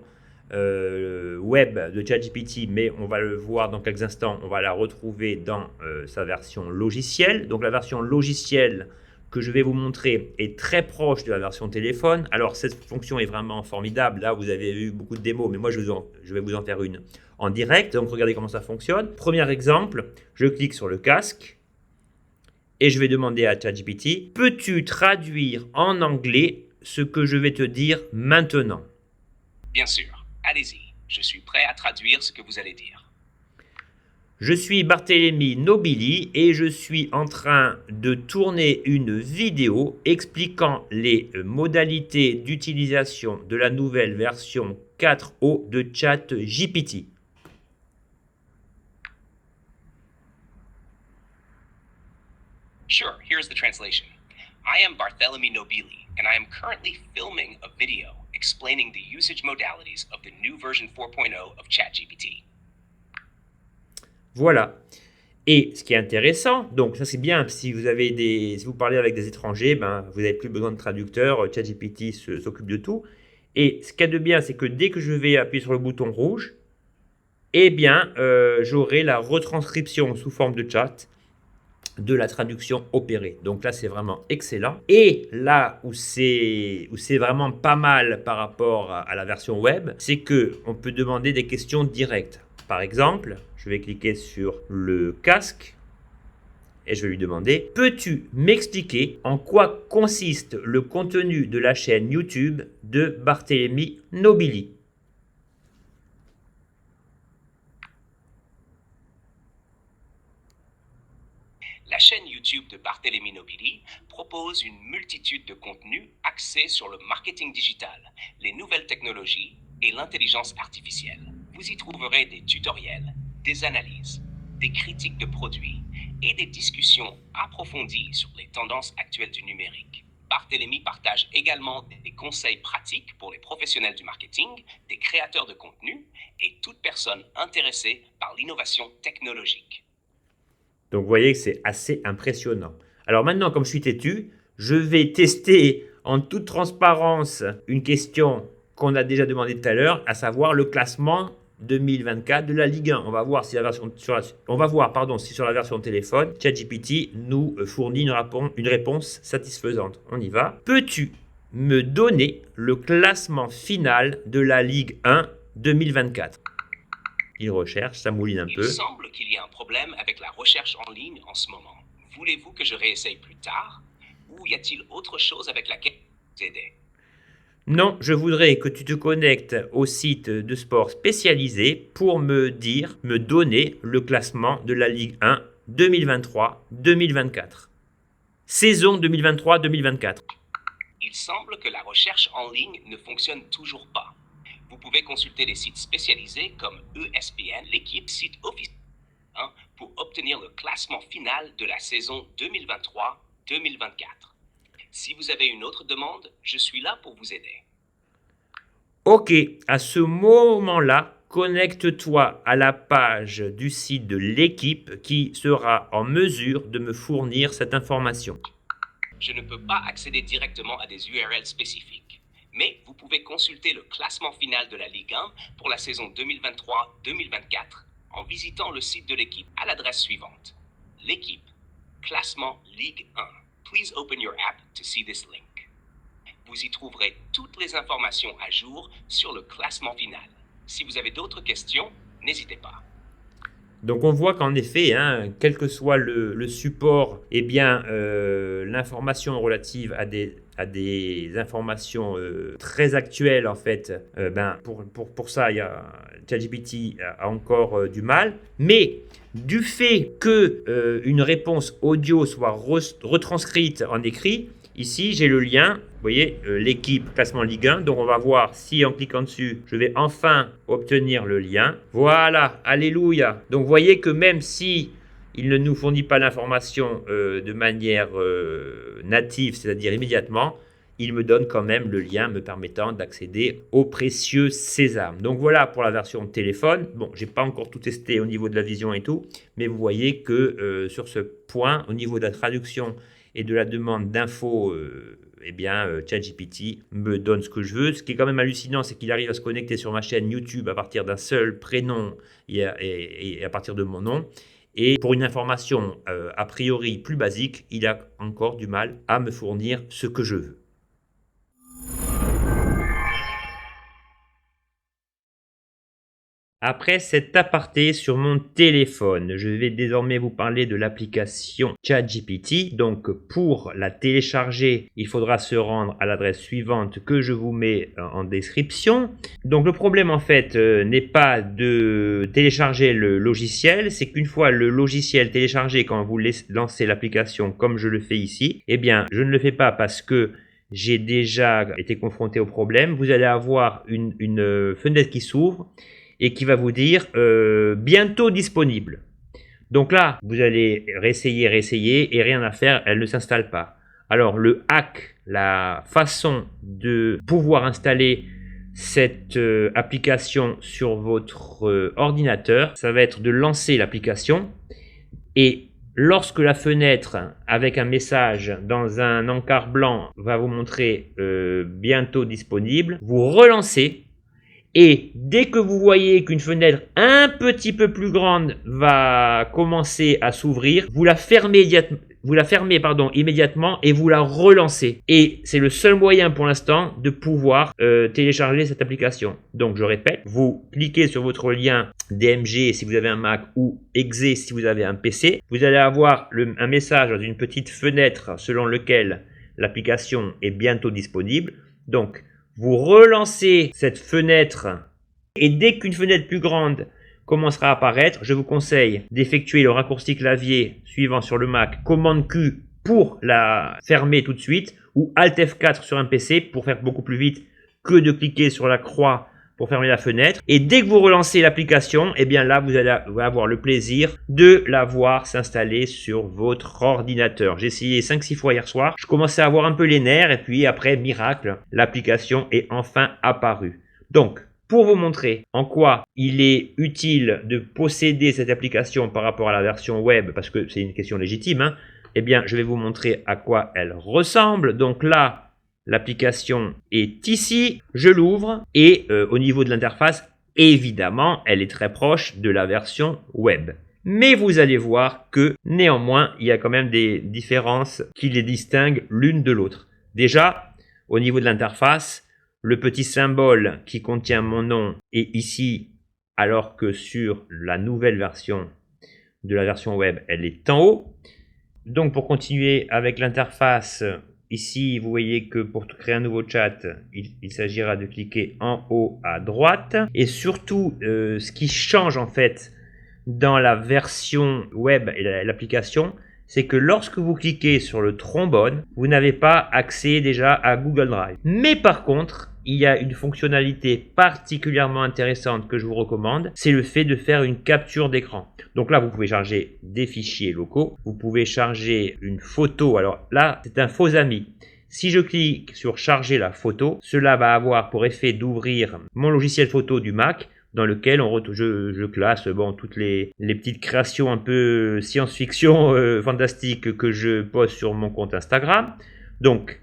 web de ChatGPT, mais on va le voir dans quelques instants, on va la retrouver dans sa version logicielle. Donc la version logicielle que je vais vous montrer est très proche de la version téléphone. Alors cette fonction est vraiment formidable. Là, vous avez eu beaucoup de démos, mais moi je vais vous en faire une en direct. Donc regardez comment ça fonctionne. Premier exemple, je clique sur le casque et je vais demander à ChatGPT, peux-tu traduire en anglais ce que je vais te dire maintenant? Bien sûr, allez-y, je suis prêt à traduire ce que vous allez dire. Je suis Barthélemy Nobili et je suis en train de tourner une vidéo expliquant les modalités d'utilisation de la nouvelle version 4o de ChatGPT. Sure, here's the translation. I am Barthélemy Nobili, and I am currently filming a video explaining the usage modalities of the new version 4.0 of ChatGPT. Voilà. Et ce qui est intéressant, donc ça c'est bien, si vous parlez avec des étrangers, ben, vous n'avez plus besoin de traducteur, ChatGPT s'occupe de tout. Et ce qu'il y a de bien, c'est que dès que je vais appuyer sur le bouton rouge, eh bien, j'aurai la retranscription sous forme de chat de la traduction opérée. Donc là, c'est vraiment excellent. Et là où c'est vraiment pas mal par rapport à la version web, c'est que on peut demander des questions directes. Par exemple, je vais cliquer sur le casque et je vais lui demander « Peux-tu m'expliquer en quoi consiste le contenu de la chaîne YouTube de Barthélemy Nobili ?» La chaîne YouTube de Barthélemy Nobili propose une multitude de contenus axés sur le marketing digital, les nouvelles technologies et l'intelligence artificielle. Vous y trouverez des tutoriels, des analyses, des critiques de produits et des discussions approfondies sur les tendances actuelles du numérique. Barthélemy partage également des conseils pratiques pour les professionnels du marketing, des créateurs de contenu et toute personne intéressée par l'innovation technologique. Donc, vous voyez que c'est assez impressionnant. Alors maintenant, comme je suis têtu, je vais tester en toute transparence une question qu'on a déjà demandé tout à l'heure, à savoir le classement 2024 de la Ligue 1. On va voir si si sur la version téléphone, ChatGPT nous fournit une réponse satisfaisante. On y va. Peux-tu me donner le classement final de la Ligue 1 2024? Il recherche, ça mouline un peu. Il semble qu'il y ait un problème avec la recherche en ligne en ce moment. Voulez-vous que je réessaye plus tard? Ou y a-t-il autre chose avec laquelle vous aider? Non, je voudrais que tu te connectes au site de sport spécialisé pour me donner le classement de la Ligue 1 2023-2024. Saison 2023-2024. Il semble que la recherche en ligne ne fonctionne toujours pas. Vous pouvez consulter les sites spécialisés comme ESPN, l'équipe site officiel, pour obtenir le classement final de la saison 2023-2024. Si vous avez une autre demande, je suis là pour vous aider. Ok, à ce moment-là, connecte-toi à la page du site de l'équipe qui sera en mesure de me fournir cette information. Je ne peux pas accéder directement à des URL spécifiques. Mais vous pouvez consulter le classement final de la Ligue 1 pour la saison 2023-2024 en visitant le site de l'équipe à l'adresse suivante. L'équipe, classement Ligue 1. Please open your app to see this link. Vous y trouverez toutes les informations à jour sur le classement final. Si vous avez d'autres questions, n'hésitez pas. Donc on voit qu'en effet, quel que soit le support, eh bien l'information relative à des informations très actuelles en fait, pour ça, ChatGPT a encore du mal. Mais du fait que une réponse audio soit retranscrite en écrit, ici j'ai le lien. Vous voyez, l'équipe classement Ligue 1. Donc, on va voir si en cliquant dessus, je vais enfin obtenir le lien. Voilà, alléluia. Donc, vous voyez que même si il ne nous fournit pas l'information de manière native, c'est-à-dire immédiatement. Il me donne quand même le lien me permettant d'accéder au précieux sésame. Donc voilà pour la version téléphone. Bon, j'ai pas encore tout testé au niveau de la vision et tout, mais vous voyez que sur ce point, au niveau de la traduction et de la demande d'infos, ChatGPT me donne ce que je veux. Ce qui est quand même hallucinant, c'est qu'il arrive à se connecter sur ma chaîne YouTube à partir d'un seul prénom et à partir de mon nom. Et pour une information a priori plus basique, il a encore du mal à me fournir ce que je veux. Après cet aparté sur mon téléphone, je vais désormais vous parler de l'application ChatGPT. Donc pour la télécharger, il faudra se rendre à l'adresse suivante que je vous mets en description. Donc le problème en fait n'est pas de télécharger le logiciel, c'est qu'une fois le logiciel téléchargé, quand vous lancez l'application comme je le fais ici, eh bien je ne le fais pas parce que j'ai déjà été confronté au problème. Vous allez avoir une fenêtre qui s'ouvre et qui va vous dire bientôt disponible. Donc là, vous allez réessayer et rien à faire, elle ne s'installe pas. Alors le hack, la façon de pouvoir installer cette application sur votre ordinateur, ça va être de lancer l'application et lorsque la fenêtre avec un message dans un encart blanc va vous montrer bientôt disponible, vous relancez. Et dès que vous voyez qu'une fenêtre un petit peu plus grande va commencer à s'ouvrir, vous la fermez immédiatement et vous la relancez. Et c'est le seul moyen pour l'instant de pouvoir télécharger cette application. Donc je répète, vous cliquez sur votre lien DMG si vous avez un Mac ou Exe si vous avez un PC. Vous allez avoir un message dans une petite fenêtre selon lequel l'application est bientôt disponible. Donc vous relancez cette fenêtre et dès qu'une fenêtre plus grande commencera à apparaître, je vous conseille d'effectuer le raccourci clavier suivant sur le Mac, commande Q pour la fermer tout de suite ou Alt F4 sur un PC pour faire beaucoup plus vite que de cliquer sur la croix pour fermer la fenêtre. Et dès que vous relancez l'application, eh bien là, vous allez avoir le plaisir de la voir s'installer sur votre ordinateur. J'ai essayé 5-6 fois hier soir. Je commençais à avoir un peu les nerfs et puis après, miracle, l'application est enfin apparue. Donc, pour vous montrer en quoi il est utile de posséder cette application par rapport à la version web, parce que c'est une question légitime, eh bien, je vais vous montrer à quoi elle ressemble. Donc là, l'application est ici, je l'ouvre et au niveau de l'interface, évidemment, elle est très proche de la version web. Mais vous allez voir que néanmoins, il y a quand même des différences qui les distinguent l'une de l'autre. Déjà, au niveau de l'interface, le petit symbole qui contient mon nom est ici, alors que sur la nouvelle version de la version web, elle est en haut. Donc pour continuer avec l'interface, ici, vous voyez que pour créer un nouveau chat, il s'agira de cliquer en haut à droite. Et surtout, ce qui change en fait dans la version web et l'application, c'est que lorsque vous cliquez sur le trombone, vous n'avez pas accès déjà à Google Drive. Mais par contre, il y a une fonctionnalité particulièrement intéressante que je vous recommande, c'est le fait de faire une capture d'écran. Donc là, vous pouvez charger des fichiers locaux, vous pouvez charger une photo. Alors là, c'est un faux ami. Si je clique sur charger la photo, cela va avoir pour effet d'ouvrir mon logiciel photo du Mac, dans lequel je classe toutes les petites créations un peu science-fiction fantastiques que je poste sur mon compte Instagram. Donc,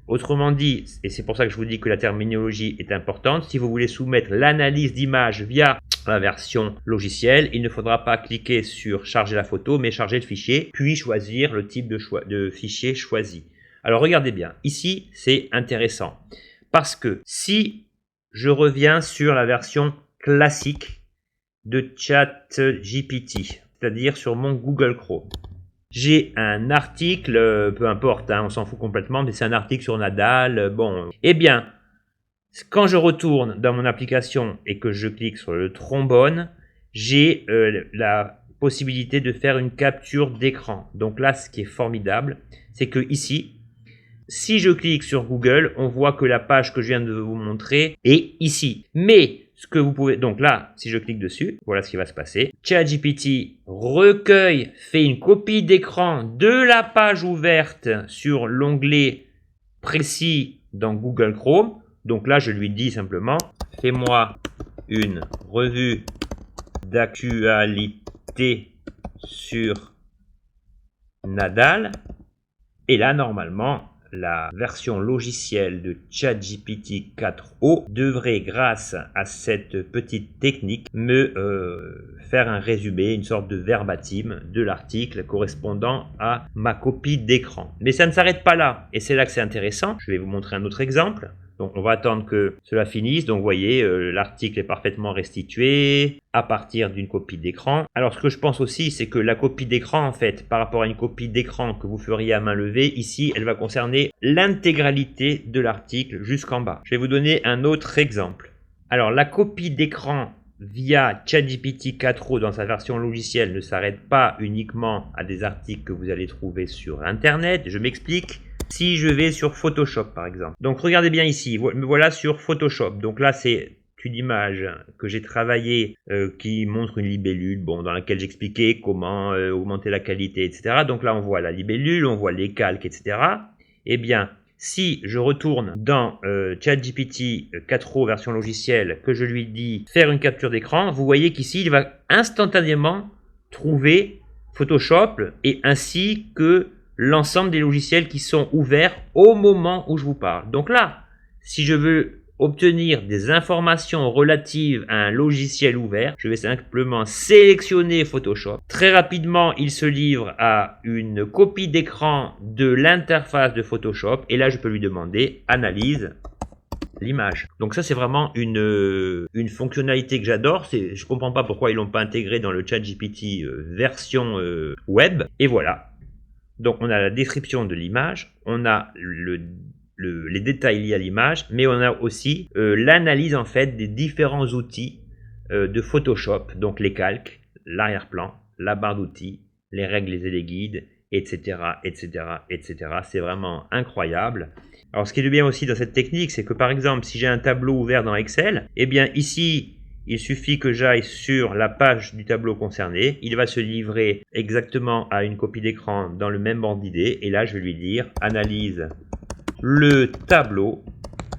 autrement dit, et c'est pour ça que je vous dis que la terminologie est importante, si vous voulez soumettre l'analyse d'image via la version logicielle, il ne faudra pas cliquer sur charger la photo, mais charger le fichier, puis choisir le type de fichier choisi. Alors regardez bien, ici c'est intéressant, parce que si je reviens sur la version classique de ChatGPT, c'est-à-dire sur mon Google Chrome. J'ai un article, peu importe, on s'en fout complètement, mais c'est un article sur Nadal, Eh bien, quand je retourne dans mon application et que je clique sur le trombone, j'ai la possibilité de faire une capture d'écran. Donc là, ce qui est formidable, c'est que ici, si je clique sur Google, on voit que la page que je viens de vous montrer est ici. Mais ce que vous pouvez... Donc là, si je clique dessus, voilà ce qui va se passer. ChatGPT recueille, fait une copie d'écran de la page ouverte sur l'onglet précis dans Google Chrome. Donc là, je lui dis simplement, fais-moi une revue d'actualité sur Nadal. Et là, normalement, la version logicielle de ChatGPT 4o devrait, grâce à cette petite technique, me faire un résumé, une sorte de verbatim de l'article correspondant à ma copie d'écran. Mais ça ne s'arrête pas là, et c'est là que c'est intéressant. Je vais vous montrer un autre exemple. Donc on va attendre que cela finisse. Donc vous voyez, l'article est parfaitement restitué à partir d'une copie d'écran. Alors ce que je pense aussi, c'est que la copie d'écran, en fait, par rapport à une copie d'écran que vous feriez à main levée, ici, elle va concerner l'intégralité de l'article jusqu'en bas. Je vais vous donner un autre exemple. Alors la copie d'écran via ChatGPT 4o dans sa version logicielle ne s'arrête pas uniquement à des articles que vous allez trouver sur Internet. Je m'explique. Si je vais sur Photoshop par exemple. Donc regardez bien ici, me voilà sur Photoshop. Donc là c'est une image que j'ai travaillée qui montre une libellule, bon, dans laquelle j'expliquais comment augmenter la qualité, etc. Donc là on voit la libellule, on voit les calques, etc. Eh bien, si je retourne dans ChatGPT 4o version logicielle, que je lui dis faire une capture d'écran, vous voyez qu'ici il va instantanément trouver Photoshop et ainsi que l'ensemble des logiciels qui sont ouverts au moment où je vous parle. Donc là, si je veux obtenir des informations relatives à un logiciel ouvert, je vais simplement sélectionner Photoshop. Très rapidement, il se livre à une copie d'écran de l'interface de Photoshop et là, je peux lui demander analyse l'image. Donc ça, c'est vraiment une fonctionnalité que j'adore. Je comprends pas pourquoi ils l'ont pas intégré dans le ChatGPT version web. Et voilà. Donc on a la description de l'image, on a les détails liés à l'image, mais on a aussi l'analyse en fait des différents outils de Photoshop, donc les calques, l'arrière-plan, la barre d'outils, les règles et les guides, etc., etc., etc. C'est vraiment incroyable. Alors ce qui est bien aussi dans cette technique, c'est que par exemple, si j'ai un tableau ouvert dans Excel, eh bien ici, il suffit que j'aille sur la page du tableau concerné. Il va se livrer exactement à une copie d'écran dans le même ordre d'idées. Et là, je vais lui dire analyse le tableau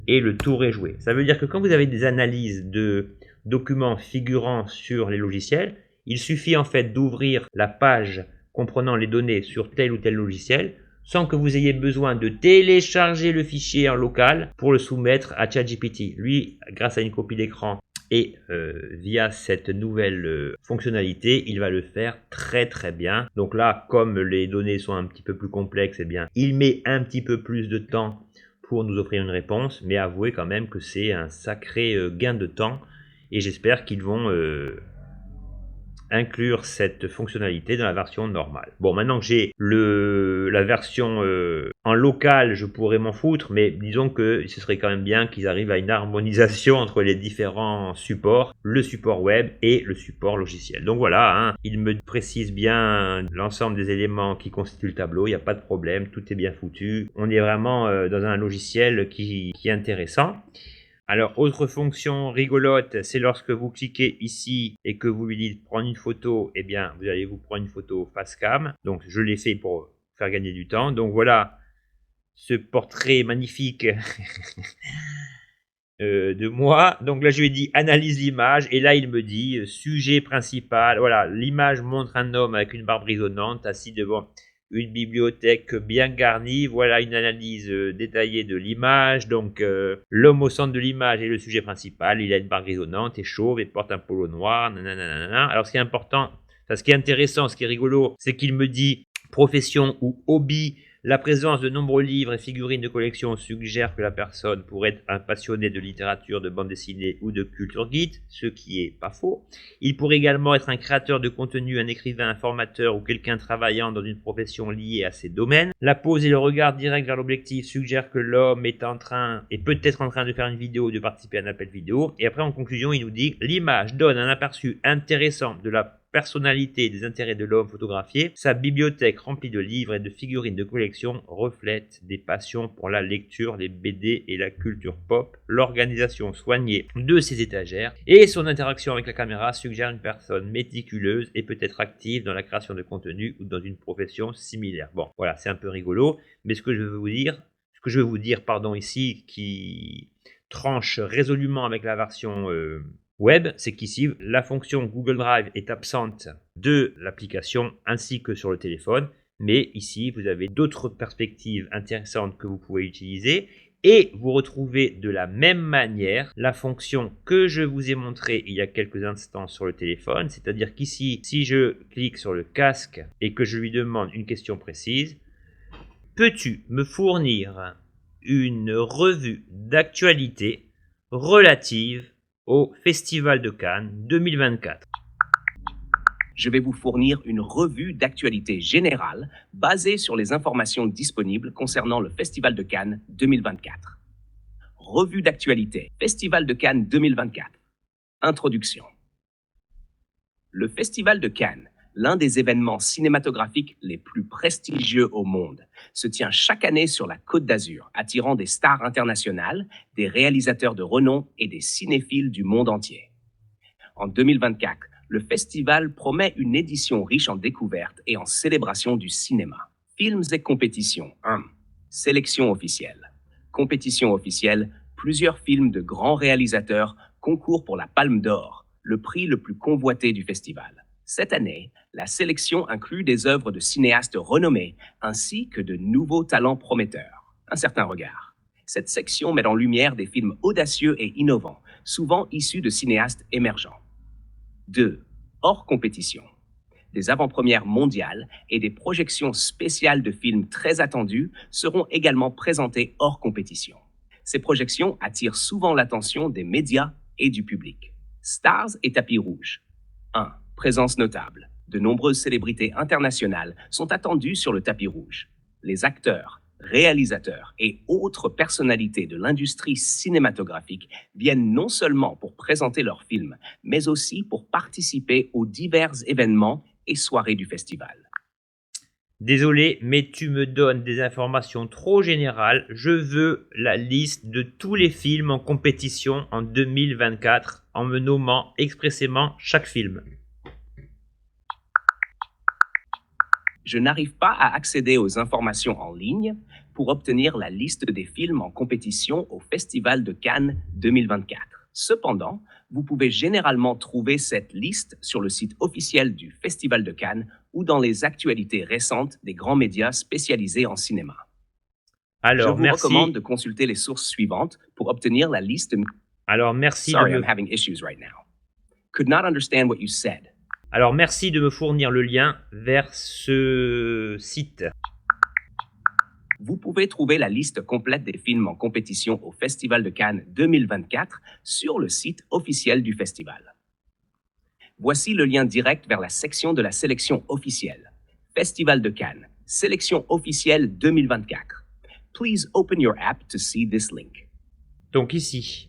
et le tour est joué. Ça veut dire que quand vous avez des analyses de documents figurant sur les logiciels, il suffit en fait d'ouvrir la page comprenant les données sur tel ou tel logiciel sans que vous ayez besoin de télécharger le fichier en local pour le soumettre à ChatGPT. Lui, grâce à une copie d'écran, et via cette nouvelle fonctionnalité, il va le faire très très bien. Donc là, comme les données sont un petit peu plus complexes, eh bien, il met un petit peu plus de temps pour nous offrir une réponse. Mais avouez quand même que c'est un sacré gain de temps. Et j'espère qu'ils vont inclure cette fonctionnalité dans la version normale. Bon, maintenant que j'ai la version en local, je pourrais m'en foutre, mais disons que ce serait quand même bien qu'ils arrivent à une harmonisation entre les différents supports, le support web et le support logiciel. Donc voilà, hein, il me précise bien l'ensemble des éléments qui constituent le tableau, il n'y a pas de problème, tout est bien foutu. On est vraiment dans un logiciel qui est intéressant. Alors, autre fonction rigolote, c'est lorsque vous cliquez ici et que vous lui dites prendre une photo, eh bien, vous allez vous prendre une photo face cam. Donc, je l'ai fait pour faire gagner du temps. Donc, voilà ce portrait magnifique de moi. Donc là, je lui ai dit analyse l'image et là, il me dit sujet principal. Voilà, l'image montre un homme avec une barbe grisonnante assis devant une bibliothèque bien garnie. Voilà une analyse détaillée de l'image. Donc l'homme au centre de l'image est le sujet principal. Il a une barbe grisonnante, est chauve et porte un polo noir. Nanana. Alors ce qui est important, ce qui est intéressant, ce qui est rigolo, c'est qu'il me dit profession ou hobby. La présence de nombreux livres et figurines de collection suggère que la personne pourrait être un passionné de littérature, de bande dessinée ou de culture geek, ce qui est pas faux. Il pourrait également être un créateur de contenu, un écrivain, un formateur ou quelqu'un travaillant dans une profession liée à ces domaines. La pose et le regard direct vers l'objectif suggèrent que l'homme est peut-être en train de faire une vidéo ou de participer à un appel vidéo. Et après, en conclusion, il nous dit « L'image donne un aperçu intéressant de la personnalité et des intérêts de l'homme photographié, sa bibliothèque remplie de livres et de figurines de collection reflète des passions pour la lecture, les BD et la culture pop. L'organisation soignée de ses étagères et son interaction avec la caméra suggère une personne méticuleuse et peut-être active dans la création de contenu ou dans une profession similaire. Bon, voilà, c'est un peu rigolo, mais ce que je veux vous dire, ici, qui tranche résolument avec la version web, c'est qu'ici, la fonction Google Drive est absente de l'application ainsi que sur le téléphone, mais ici, vous avez d'autres perspectives intéressantes que vous pouvez utiliser et vous retrouvez de la même manière la fonction que je vous ai montrée il y a quelques instants sur le téléphone, c'est-à-dire qu'ici, si je clique sur le casque et que je lui demande une question précise, peux-tu me fournir une revue d'actualité relative au Festival de Cannes 2024? Je vais vous fournir une revue d'actualité générale basée sur les informations disponibles concernant le Festival de Cannes 2024. Revue d'actualité, Festival de Cannes 2024. Introduction. Le Festival de Cannes, l'un des événements cinématographiques les plus prestigieux au monde, se tient chaque année sur la Côte d'Azur, attirant des stars internationales, des réalisateurs de renom et des cinéphiles du monde entier. En 2024, le festival promet une édition riche en découvertes et en célébration du cinéma. Films et compétitions. 1. Sélection officielle. Compétition officielle, plusieurs films de grands réalisateurs concourent pour la Palme d'Or, le prix le plus convoité du festival. Cette année, la sélection inclut des œuvres de cinéastes renommés ainsi que de nouveaux talents prometteurs. Un certain regard. Cette section met en lumière des films audacieux et innovants, souvent issus de cinéastes émergents. 2. Hors compétition. Des avant-premières mondiales et des projections spéciales de films très attendus seront également présentées hors compétition. Ces projections attirent souvent l'attention des médias et du public. Stars et tapis rouges. 1. Présence notable. De nombreuses célébrités internationales sont attendues sur le tapis rouge. Les acteurs, réalisateurs et autres personnalités de l'industrie cinématographique viennent non seulement pour présenter leurs films, mais aussi pour participer aux divers événements et soirées du festival. Désolé, mais tu me donnes des informations trop générales. Je veux la liste de tous les films en compétition en 2024 en me nommant expressément chaque film. Je n'arrive pas à accéder aux informations en ligne pour obtenir la liste des films en compétition au Festival de Cannes 2024. Cependant, vous pouvez généralement trouver cette liste sur le site officiel du Festival de Cannes ou dans les actualités récentes des grands médias spécialisés en cinéma. Alors, Je vous recommande de consulter les sources suivantes pour obtenir la liste. Alors, merci Sorry, de I'm having issues right now. Could not understand what you said. Alors, merci de me fournir le lien vers ce site. Vous pouvez trouver la liste complète des films en compétition au Festival de Cannes 2024 sur le site officiel du festival. Voici le lien direct vers la section de la sélection officielle. Festival de Cannes, sélection officielle 2024. Please open your app to see this link. Donc ici,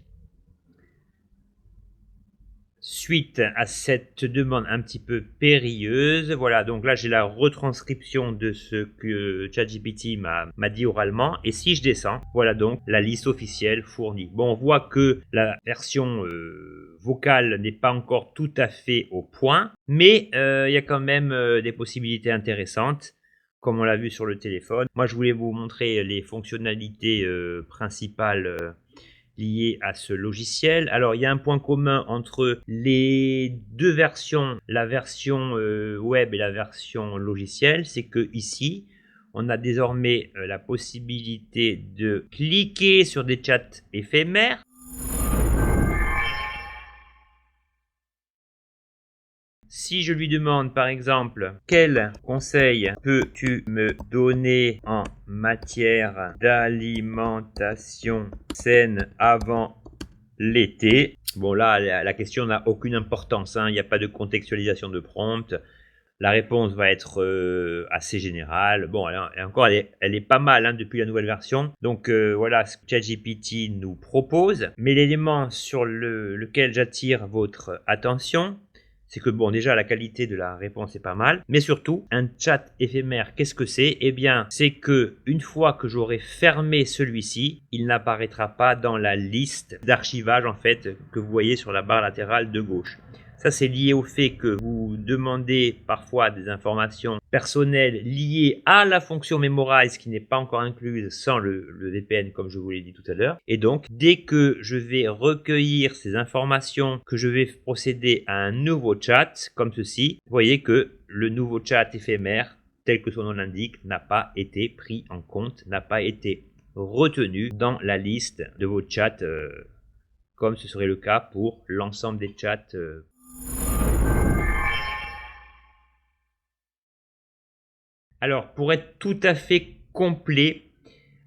suite à cette demande un petit peu périlleuse, voilà, donc là j'ai la retranscription de ce que ChatGPT m'a dit oralement, et si je descends, voilà donc la liste officielle fournie. Bon, on voit que la version vocale n'est pas encore tout à fait au point, mais il y a quand même des possibilités intéressantes, comme on l'a vu sur le téléphone. Moi je voulais vous montrer les fonctionnalités principales lié à ce logiciel. Alors, il y a un point commun entre les deux versions, la version web et la version logicielle, c'est que ici, on a désormais la possibilité de cliquer sur des chats éphémères. Si je lui demande par exemple quel conseil peux-tu me donner en matière d'alimentation saine avant l'été, bon là la question n'a aucune importance, hein, il n'y a pas de contextualisation de prompt. La réponse va être assez générale. Bon, elle est pas mal hein, depuis la nouvelle version. Donc voilà ce que ChatGPT nous propose. Mais l'élément sur lequel j'attire votre attention, c'est que bon, déjà la qualité de la réponse est pas mal, mais surtout un chat éphémère, qu'est-ce que c'est? Eh bien, c'est que une fois que j'aurai fermé celui-ci, il n'apparaîtra pas dans la liste d'archivage en fait que vous voyez sur la barre latérale de gauche. Ça, c'est lié au fait que vous demandez parfois des informations personnelles liées à la fonction Memorize qui n'est pas encore incluse sans le VPN comme je vous l'ai dit tout à l'heure. Et donc, dès que je vais recueillir ces informations, que je vais procéder à un nouveau chat comme ceci, vous voyez que le nouveau chat éphémère, tel que son nom l'indique, n'a pas été pris en compte, n'a pas été retenu dans la liste de vos chats comme ce serait le cas pour l'ensemble des chats. Alors, pour être tout à fait complet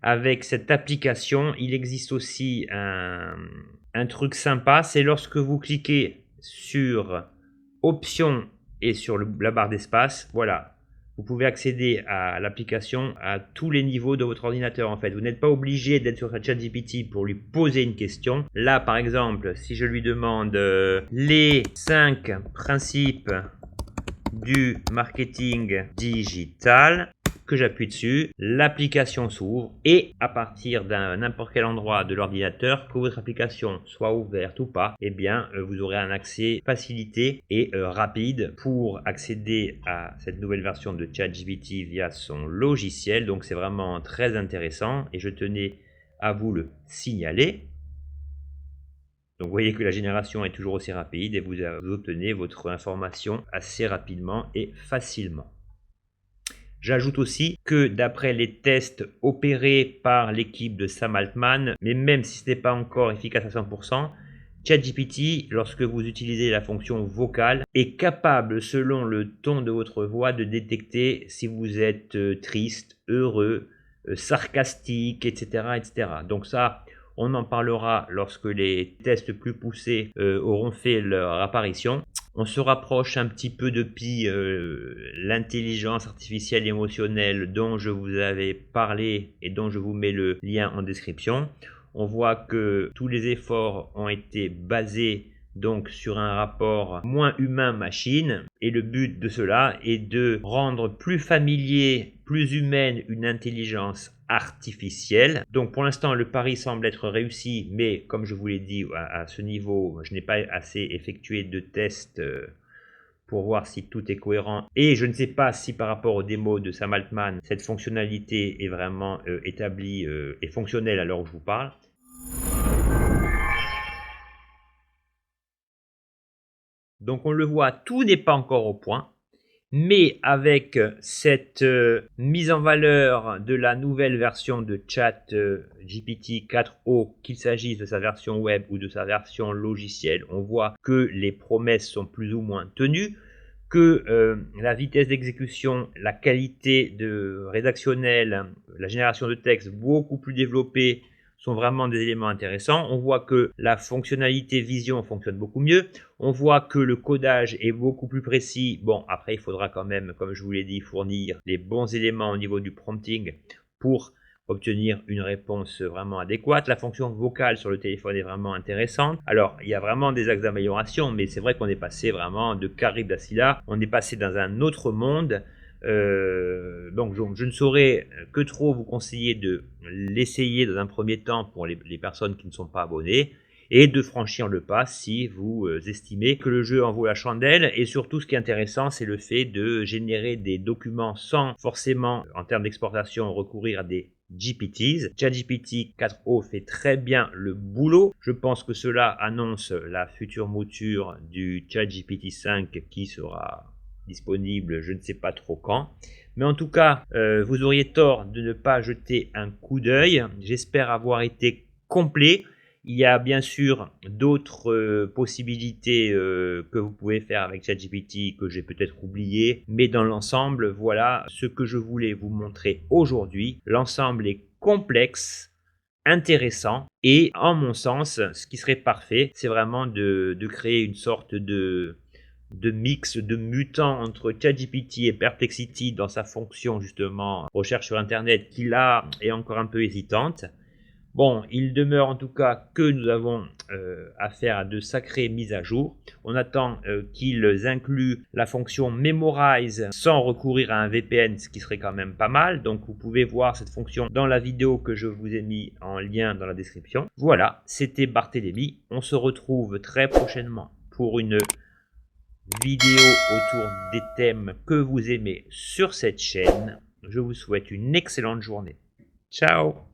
avec cette application, il existe aussi un truc sympa, c'est lorsque vous cliquez sur Options et sur la barre d'espace, voilà, vous pouvez accéder à l'application à tous les niveaux de votre ordinateur en fait. Vous n'êtes pas obligé d'être sur ChatGPT pour lui poser une question. Là, par exemple, si je lui demande les 5 principes du marketing digital, que j'appuie dessus, l'application s'ouvre et à partir d'un n'importe quel endroit de l'ordinateur, que votre application soit ouverte ou pas, eh bien vous aurez un accès facilité et rapide pour accéder à cette nouvelle version de ChatGPT via son logiciel. Donc c'est vraiment très intéressant et je tenais à vous le signaler. Donc vous voyez que la génération est toujours aussi rapide et vous obtenez votre information assez rapidement et facilement. J'ajoute aussi que d'après les tests opérés par l'équipe de Sam Altman, mais même si ce n'est pas encore efficace à 100%, ChatGPT, lorsque vous utilisez la fonction vocale, est capable, selon le ton de votre voix, de détecter si vous êtes triste, heureux, sarcastique, etc., etc. Donc ça, on en parlera lorsque les tests plus poussés auront fait leur apparition. On se rapproche un petit peu depuis l'intelligence artificielle émotionnelle dont je vous avais parlé et dont je vous mets le lien en description. On voit que tous les efforts ont été basés donc sur un rapport moins humain-machine et le but de cela est de rendre plus familier, plus humaine une intelligence artificielle. Donc pour l'instant le pari semble être réussi, mais comme je vous l'ai dit à ce niveau je n'ai pas assez effectué de tests pour voir si tout est cohérent et je ne sais pas si par rapport aux démos de Sam Altman cette fonctionnalité est vraiment établie et fonctionnelle à l'heure où je vous parle. Donc on le voit, tout n'est pas encore au point, mais avec cette mise en valeur de la nouvelle version de ChatGPT 4o, qu'il s'agisse de sa version web ou de sa version logicielle, on voit que les promesses sont plus ou moins tenues, que la vitesse d'exécution, la qualité rédactionnelle, la génération de texte beaucoup plus développée sont vraiment des éléments intéressants. On voit que la fonctionnalité vision fonctionne beaucoup mieux. On voit que le codage est beaucoup plus précis. Bon, après, il faudra quand même, comme je vous l'ai dit, fournir les bons éléments au niveau du prompting pour obtenir une réponse vraiment adéquate. La fonction vocale sur le téléphone est vraiment intéressante. Alors, il y a vraiment des axes d'amélioration, mais c'est vrai qu'on est passé vraiment de Charybde à Scylla. On est passé dans un autre monde. Donc je ne saurais que trop vous conseiller de l'essayer dans un premier temps pour les personnes qui ne sont pas abonnées et de franchir le pas si vous estimez que le jeu en vaut la chandelle. Et surtout ce qui est intéressant c'est le fait de générer des documents sans forcément en termes d'exportation recourir à des GPTs. ChatGPT 4o fait très bien le boulot. Je pense que cela annonce la future mouture du ChatGPT 5 qui sera disponible je ne sais pas trop quand, mais en tout cas vous auriez tort de ne pas jeter un coup d'œil. J'espère avoir été complet. Il y a bien sûr d'autres possibilités que vous pouvez faire avec ChatGPT que j'ai peut-être oublié, mais dans l'ensemble voilà ce que je voulais vous montrer aujourd'hui. L'ensemble est complexe, intéressant et en mon sens ce qui serait parfait c'est vraiment de créer une sorte de mix, de mutant entre ChatGPT et Perplexity dans sa fonction justement recherche sur internet qui là est encore un peu hésitante. Bon, il demeure en tout cas que nous avons affaire à de sacrées mises à jour. On attend qu'ils incluent la fonction Memorize sans recourir à un VPN, ce qui serait quand même pas mal. Donc vous pouvez voir cette fonction dans la vidéo que je vous ai mis en lien dans la description. Voilà, c'était Barthélémy. On se retrouve très prochainement pour une vidéo autour des thèmes que vous aimez sur cette chaîne. Je vous souhaite une excellente journée. Ciao!